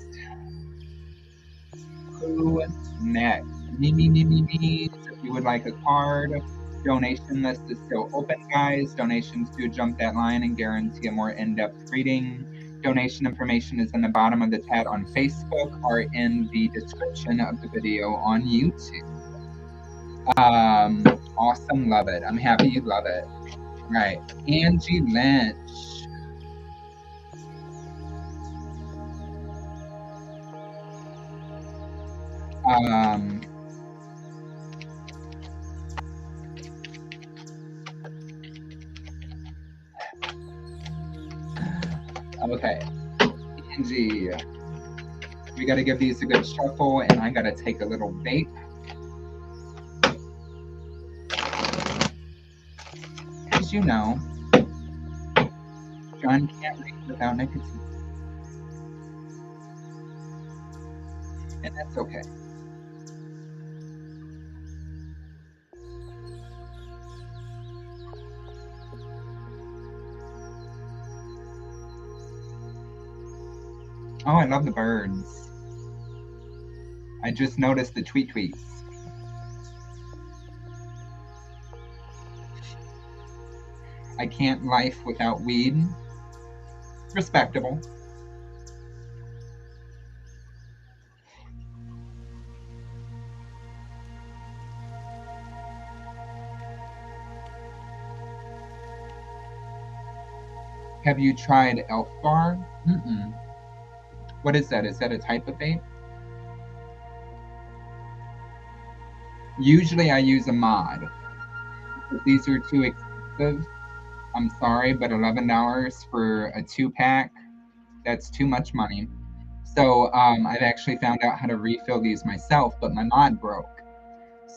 Speaker 1: Who next? Me. So if you would like a card, donation list is still open, guys. Donations do jump that line and guarantee a more in-depth reading. Donation information is in the bottom of the chat on Facebook or in the description of the video on YouTube. Awesome, love it. I'm happy you love it. Right, Angie Lynch. Okay, Angie, we got to give these a good shuffle, and I got to take a little vape. As you know, John can't read without nicotine. And that's okay. Oh, I love the birds. I just noticed the tweets. I can't life without weed. Respectable. Have you tried Elf Bar? Mm-mm. What is that? Is that a type of vape? Usually I use a mod. If these are too expensive, I'm sorry, but $11 for a 2-pack, that's too much money. So I've actually found out how to refill these myself, but my mod broke.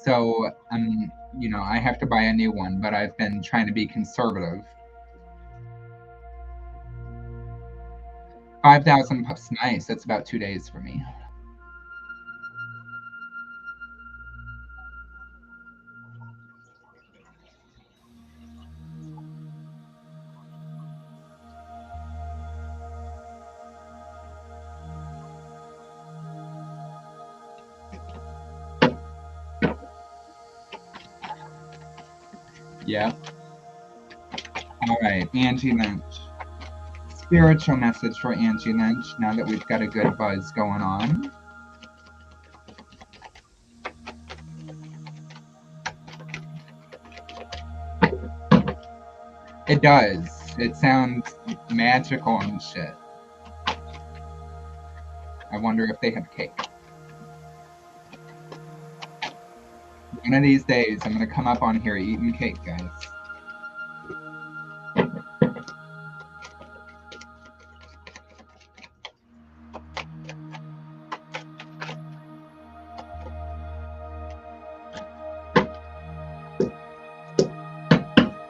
Speaker 1: So I have to buy a new one, but I've been trying to be conservative. 5,000 puffs, nice. That's about 2 days for me. Yeah. All right, Angie Lynch. Spiritual message for Angie Lynch now that we've got a good buzz going on. It does. It sounds magical and shit. I wonder if they have cake. One of these days, I'm going to come up on here eating cake, guys.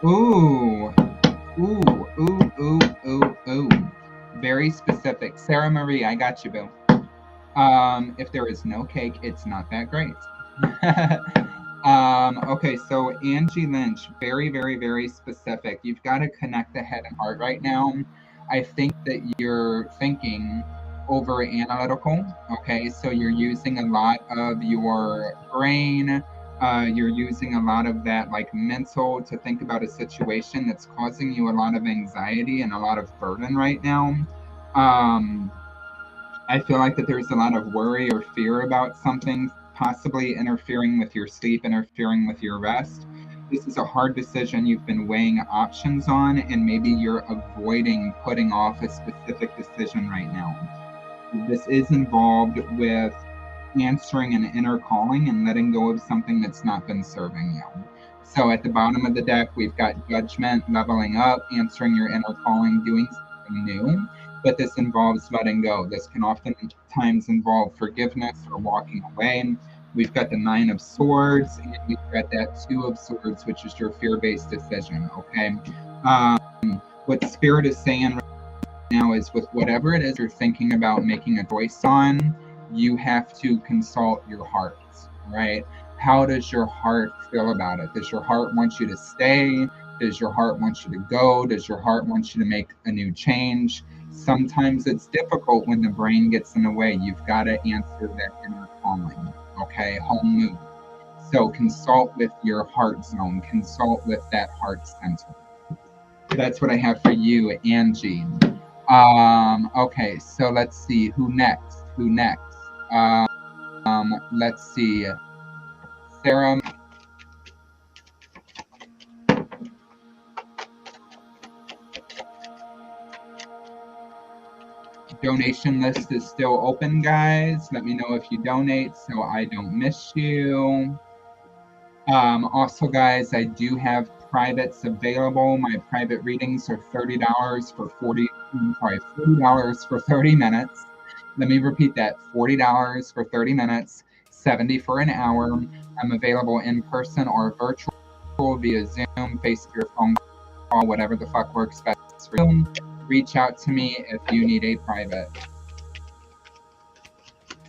Speaker 1: Ooh. Ooh, ooh, ooh, ooh, ooh. Very specific. Sarah Marie, I got you, boo. If there is no cake, it's not that great. Okay, so Angie Lynch, very, very, very specific. You've got to connect the head and heart right now. I think that you're thinking over analytical. Okay, so you're using a lot of your brain. You're using a lot of that like mental to think about a situation that's causing you a lot of anxiety and a lot of burden right now. I feel like that there's a lot of worry or fear about something possibly interfering with your sleep, interfering with your rest. This is a hard decision you've been weighing options on, and maybe you're avoiding putting off a specific decision right now. This is involved with answering an inner calling and letting go of something that's not been serving you. So at the bottom of the deck, we've got judgment, leveling up, answering your inner calling, doing something new. But this involves letting go. This can oftentimes involve forgiveness or walking away. We've got the 9 of Swords, and we've got that 2 of Swords, which is your fear-based decision. Okay, what Spirit is saying right now is with whatever it is you're thinking about making a choice on, you have to consult your heart, right? How does your heart feel about it? Does your heart want you to stay? Does your heart want you to go? Does your heart want you to make a new change? Sometimes it's difficult when the brain gets in the way. You've got to answer that inner calling, okay? Home move. So consult with your heart zone, consult with that heart center. That's what I have for you, Angie. Okay, so let's see. Who next? Who next? Let's see. Sarah. Donation list is still open, guys. Let me know if you donate so I don't miss you. Also, guys, I do have privates available. My private readings are $30 for $40 for 30 minutes. Let me repeat that, $40 for 30 minutes, $70 for an hour. I'm available in person or virtual via Zoom, face your phone call, whatever the fuck works best for you. Reach out to me if you need a private.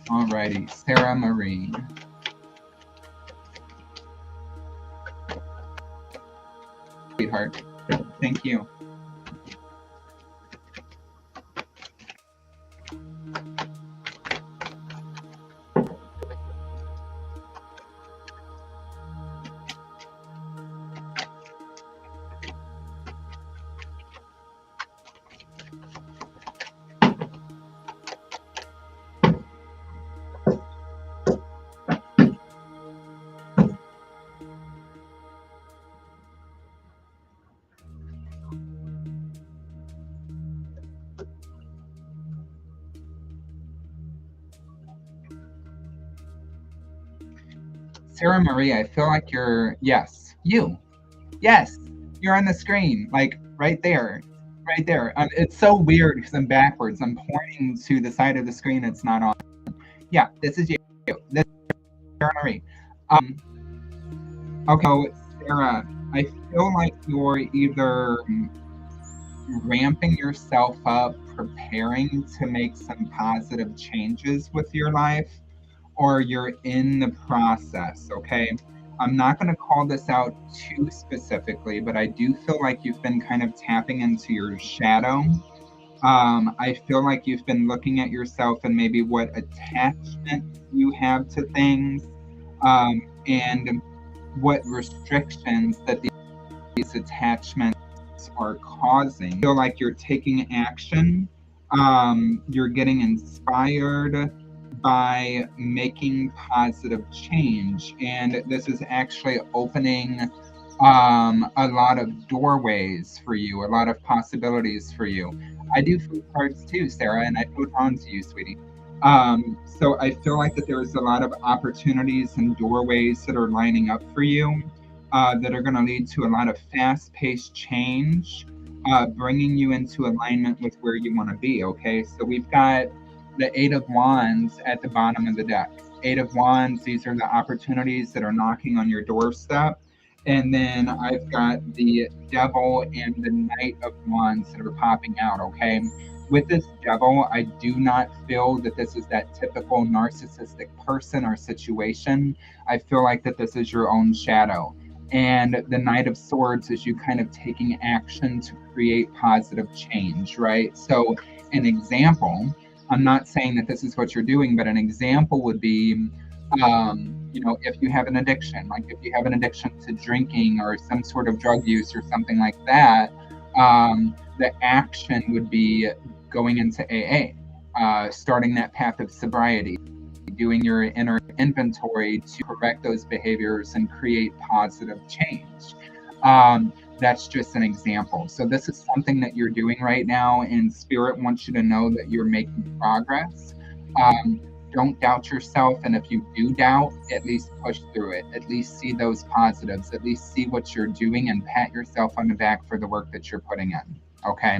Speaker 1: Alrighty, Sarah Marie. Sweetheart, thank you. Sarah Marie, I feel like you're, yes, you. Yes, you're on the screen, like right there. Right there. It's so weird because I'm backwards. I'm pointing to the side of the screen it's not on. Yeah, this is you. This is Sarah Marie. Okay, so Sarah, I feel like you're either ramping yourself up, preparing to make some positive changes with your life, or you're in the process, okay? I'm not going to call this out too specifically, but I do feel like you've been kind of tapping into your shadow. I feel like you've been looking at yourself and maybe what attachment you have to things, and what restrictions that these attachments are causing. I feel like you're taking action. You're getting inspired by making positive change. And this is actually opening a lot of doorways for you, a lot of possibilities for you. I do food cards too, Sarah, and I put on to you, sweetie. So I feel like that there's a lot of opportunities and doorways that are lining up for you, that are going to lead to a lot of fast-paced change, bringing you into alignment with where you want to be. Okay, so we've got the Eight of Wands at the bottom of the deck. Eight of Wands, these are the opportunities that are knocking on your doorstep. And then I've got the Devil and the Knight of Wands that are popping out, okay? With this Devil, I do not feel that this is that typical narcissistic person or situation. I feel like that this is your own shadow. And the Knight of Swords is you kind of taking action to create positive change, right? So, an example, I'm not saying that this is what you're doing, but an example would be, if you have an addiction, like if you have an addiction to drinking or some sort of drug use or something like that, the action would be going into AA, starting that path of sobriety, doing your inner inventory to correct those behaviors and create positive change. That's just an example. So this is something that you're doing right now, and Spirit wants you to know that you're making progress. Don't doubt yourself, and if you do doubt, at least push through it. At least see those positives. At least see what you're doing and pat yourself on the back for the work that you're putting in. Okay?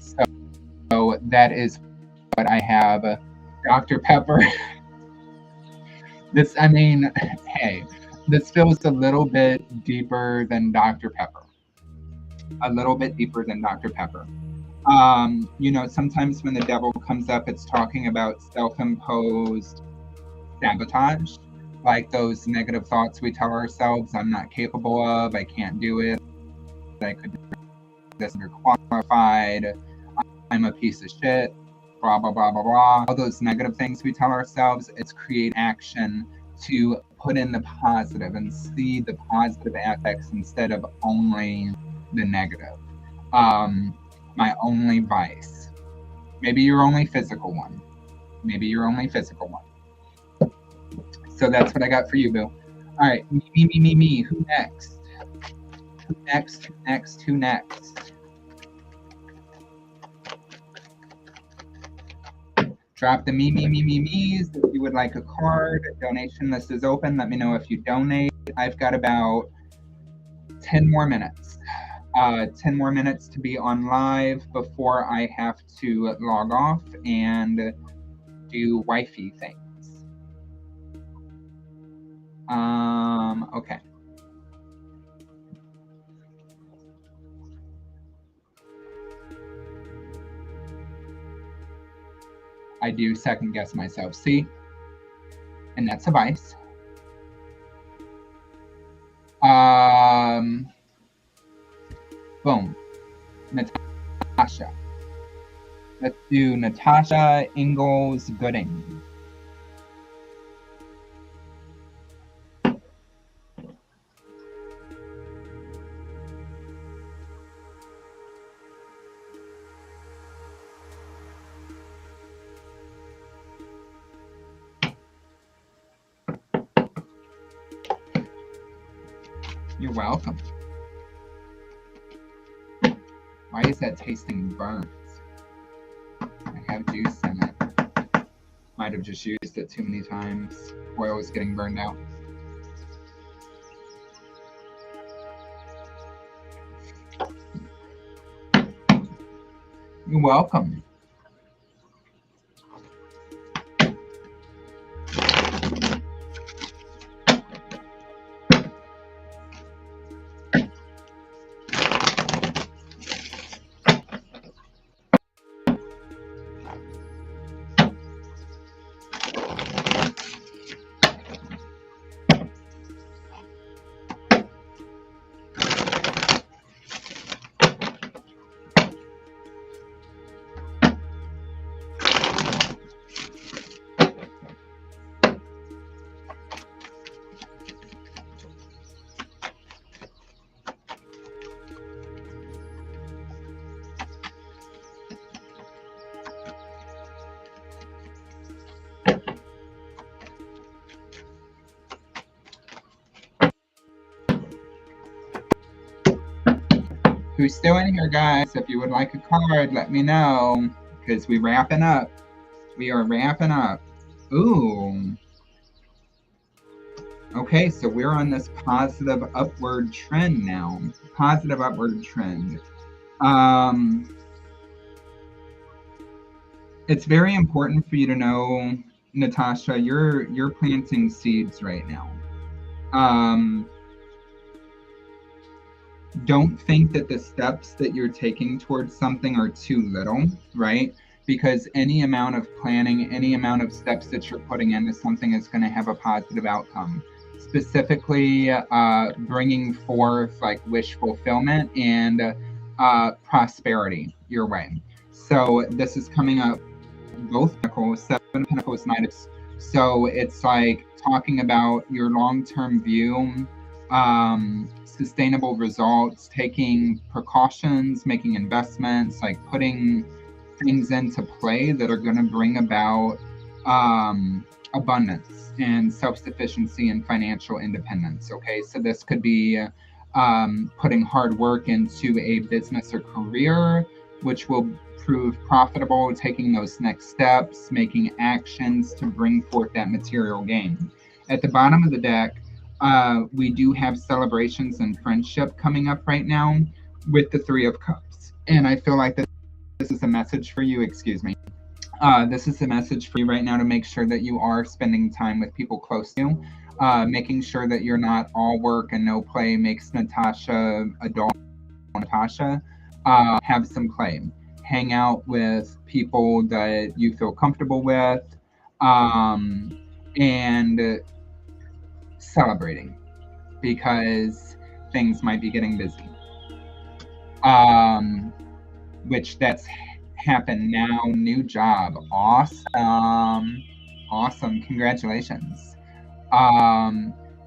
Speaker 1: So that is what I have. Dr. Pepper. Hey, this feels a little bit deeper than Dr. Pepper. A little bit deeper than Dr. Pepper. Sometimes when the devil comes up, it's talking about self-imposed sabotage, like those negative thoughts we tell ourselves, I'm not capable of, I can't do it, I could do this, underqualified, I'm a piece of shit, blah, blah, blah, blah, blah. All those negative things we tell ourselves, it's create action to put in the positive and see the positive aspects instead of only the negative. My only vice. Maybe your only physical one. So that's what I got for you, Bill. All right, me. Who next? Who next? Drop the me's. If you would like a card, donation list is open. Let me know if you donate. I've got about 10 more minutes. 10 more minutes to be on live before I have to log off and do wifey things. Okay. I do second guess myself. See? And that's a vice. Boom. Natasha. Let's do Natasha Ingalls Gooding. You're welcome. Why is that tasting burnt? I have juice in it. Might have just used it too many times. Oil is getting burned out. You're welcome. Who's still in here, guys? If you would like a card, let me know, because we're wrapping up. We are wrapping up. Ooh. Okay, so we're on this positive upward trend now. Positive upward trend. It's very important for you to know, Natasha, you're planting seeds right now. Don't think that the steps that you're taking towards something are too little, right? Because any amount of planning, any amount of steps that you're putting into something is going to have a positive outcome. Specifically, bringing forth like wish fulfillment and prosperity your way. So this is coming up both Pentacles, Seven of Pentacles, Knight of. So it's like talking about your long-term view, sustainable results, taking precautions, making investments, like putting things into play that are going to bring about abundance and self-sufficiency and financial independence. Okay, so this could be putting hard work into a business or career, which will prove profitable, taking those next steps, making actions to bring forth that material gain. At the bottom of the deck, we do have celebrations and friendship coming up right now with the Three of Cups. And I feel like this is a message for you, excuse me. This is a message for you right now to make sure that you are spending time with people close to you. Making sure that you're not all work and no play makes Natasha a dull Natasha. Have some play. Hang out with people that you feel comfortable with, and celebrating, because things might be getting busy. Which that's happened now. New job. Awesome. Awesome. Congratulations.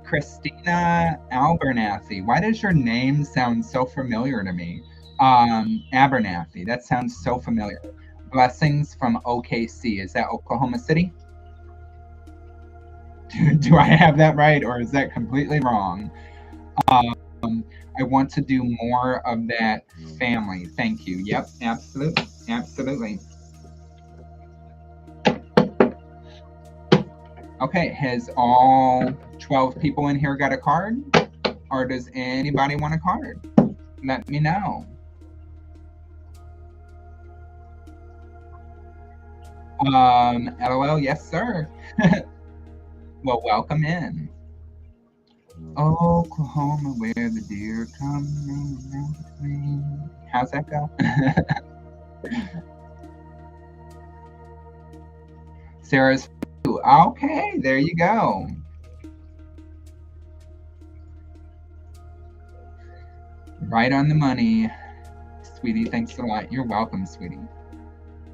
Speaker 1: Christina Abernathy. Why does your name sound so familiar to me? Abernathy. That sounds so familiar. Blessings from OKC. Is that Oklahoma City? Do I have that right, or is that completely wrong? I want to do more of that family. Thank you. Yep, absolutely. Absolutely. Okay, has all 12 people in here got a card? Or does anybody want a card? Let me know. LOL, yes, sir. Well, welcome in. Oklahoma, where the deer come in. How's that go? Sarah's. Okay, there you go. Right on the money. Sweetie, thanks a lot. You're welcome, sweetie.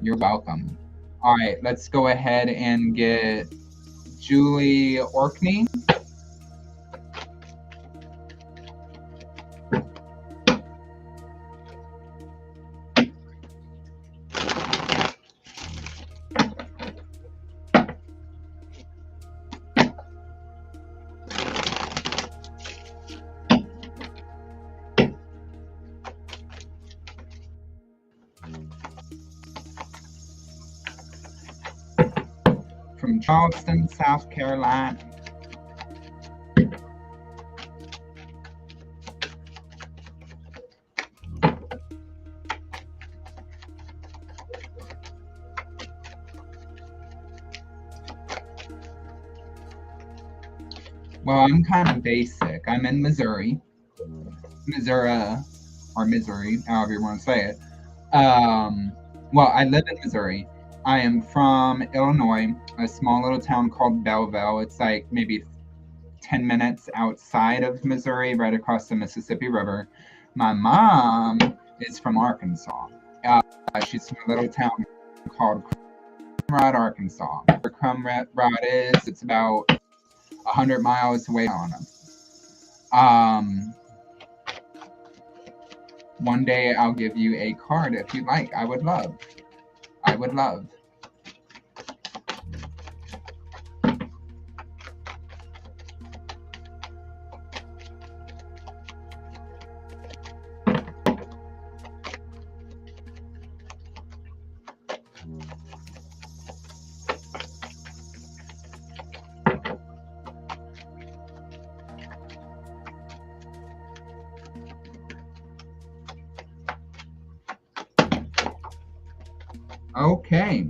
Speaker 1: You're welcome. All right, let's go ahead and get Julie Orkney. From Charleston, South Carolina. Well, I'm kind of basic. I'm in Missouri, or Missouri, however you want to say it. Well, I live in Missouri. I am from Illinois, a small little town called Belleville. It's like maybe 10 minutes outside of Missouri, right across the Mississippi River. My mom is from Arkansas. She's from a little town called Crumrod, Arkansas. Where Crumrod is, it's about 100 miles away on us. One day I'll give you a card if you'd like. I would love. I would love. Okay.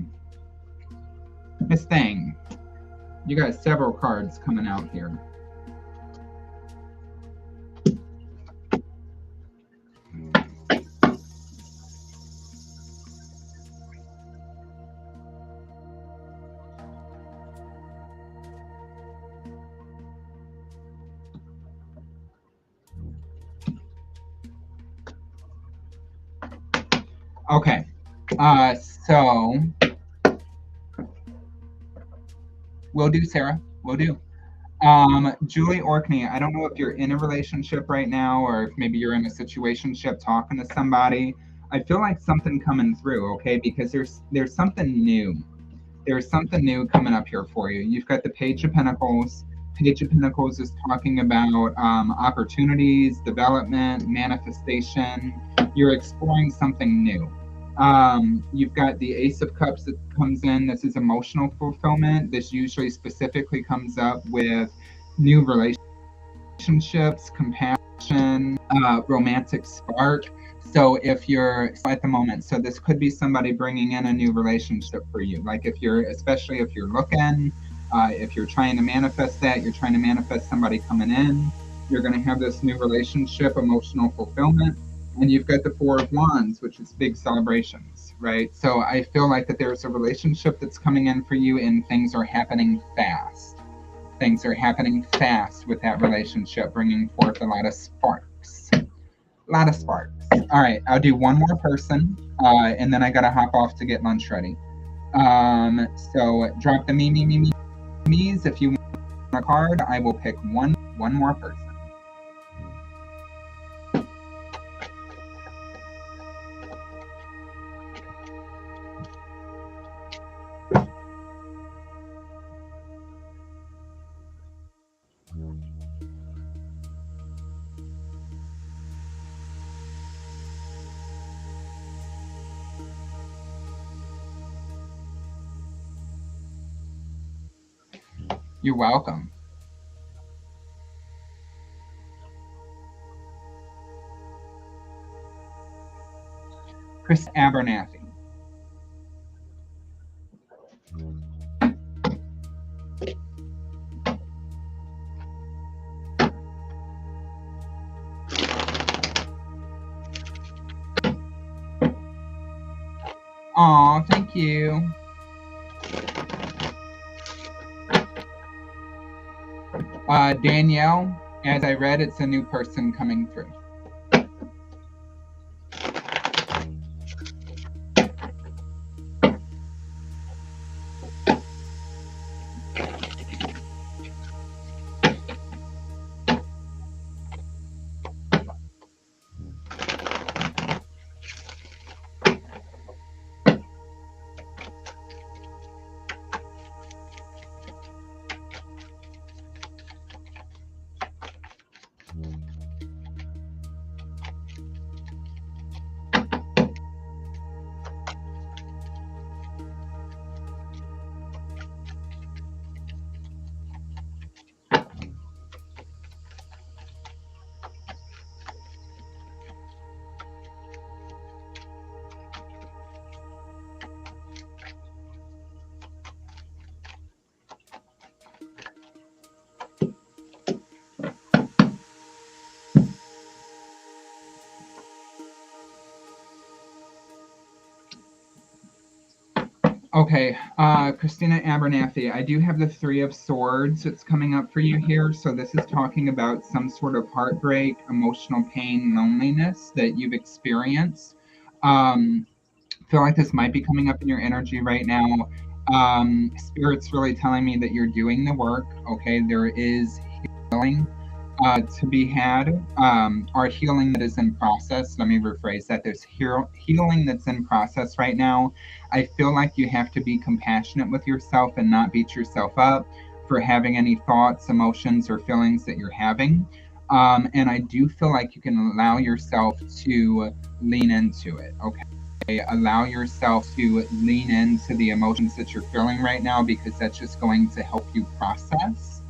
Speaker 1: Miss Thing, you got several cards coming out here. Okay. So will do, Sarah. Will do. Julie Orkney, I don't know if you're in a relationship right now or if maybe you're in a situationship talking to somebody. I feel like something coming through, okay? Because there's something new. There's something new coming up here for you. You've got the Page of Pentacles. Page of Pentacles is talking about opportunities, development, manifestation. You're exploring something new. You've got the Ace of Cups that comes in. This is emotional fulfillment. This usually specifically comes up with new relationships, compassion, romantic spark. So if you're at the moment, so this could be somebody bringing in a new relationship for you. Like especially if you're looking, if you're trying to manifest that, you're trying to manifest somebody coming in, you're going to have this new relationship, emotional fulfillment. And you've got the Four of Wands, which is big celebrations, right? So I feel like that there's a relationship that's coming in for you and things are happening fast. Things are happening fast with that relationship, bringing forth a lot of sparks. A lot of sparks. All right, I'll do one more person, and then I got to hop off to get lunch ready. So drop the me's if you want a card. I will pick one more person. You're welcome. Chris Abernathy. Aw, thank you. Danielle, as I read, it's a new person coming through. Okay, Christina Abernathy, I do have the Three of Swords that's coming up for you here. So this is talking about some sort of heartbreak, emotional pain, loneliness that you've experienced. Feel like this might be coming up in your energy right now. Spirit's really telling me that you're doing the work. Okay, there is healing to be had, or healing that is in process. Let me rephrase that. There's healing that's in process right now. I feel like you have to be compassionate with yourself and not beat yourself up for having any thoughts, emotions, or feelings that you're having. And I do feel like you can allow yourself to lean into it. Okay, allow yourself to lean into the emotions that you're feeling right now, because that's just going to help you process,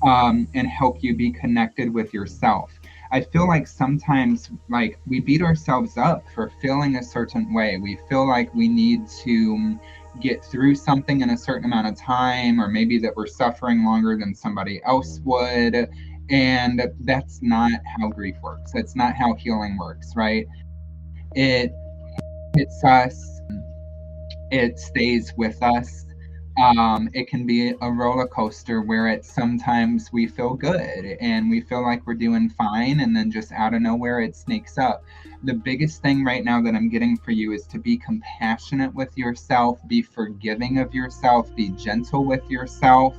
Speaker 1: and help you be connected with yourself. I feel like sometimes, like, we beat ourselves up for feeling a certain way. We feel like we need to get through something in a certain amount of time, or maybe that we're suffering longer than somebody else would. And that's not how grief works. That's not how healing works, right? It hits us, it stays with us. It can be a roller coaster where it sometimes we feel good and we feel like we're doing fine, and then just out of nowhere it sneaks up. The biggest thing right now that I'm getting for you is to be compassionate with yourself, be forgiving of yourself, be gentle with yourself,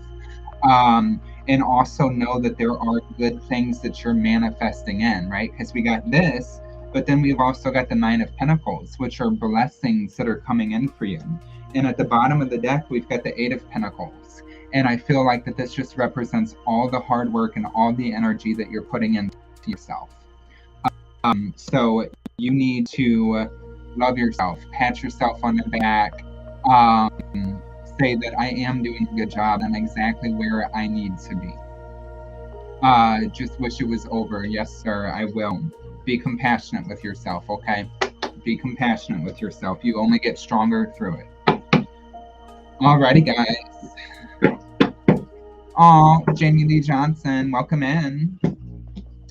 Speaker 1: and also know that there are good things that you're manifesting in, right? Because we got this, but then we've also got the Nine of Pentacles, which are blessings that are coming in for you. And at the bottom of the deck, we've got the Eight of Pentacles. And I feel like that this just represents all the hard work and all the energy that you're putting into yourself. So you need to love yourself, pat yourself on the back, say that I am doing a good job. I'm exactly where I need to be. Just wish it was over. Yes, sir, I will. Be compassionate with yourself, okay? Be compassionate with yourself. You only get stronger through it. Alrighty, guys. Oh, Jamie Lee Johnson, welcome in.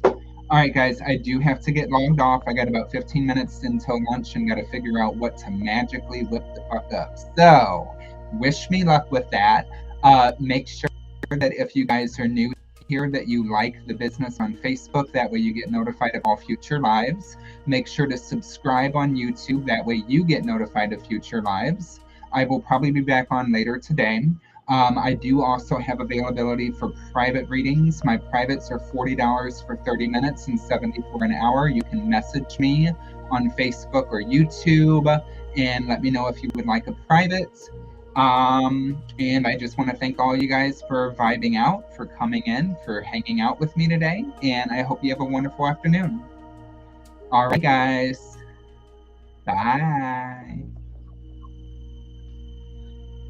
Speaker 1: All right, guys, I do have to get logged off. I got about 15 minutes until lunch and got to figure out what to magically lift the fuck up. So, wish me luck with that. Make sure that if you guys are new here, that you like the business on Facebook. That way you get notified of all future lives. Make sure to subscribe on YouTube. That way you get notified of future lives. I will probably be back on later today. I do also have availability for private readings. My privates are $40 for 30 minutes and $74 an hour. You can message me on Facebook or YouTube and let me know if you would like a private. And I just want to thank all you guys for vibing out, for coming in, for hanging out with me today. And I hope you have a wonderful afternoon. All right, guys. Bye.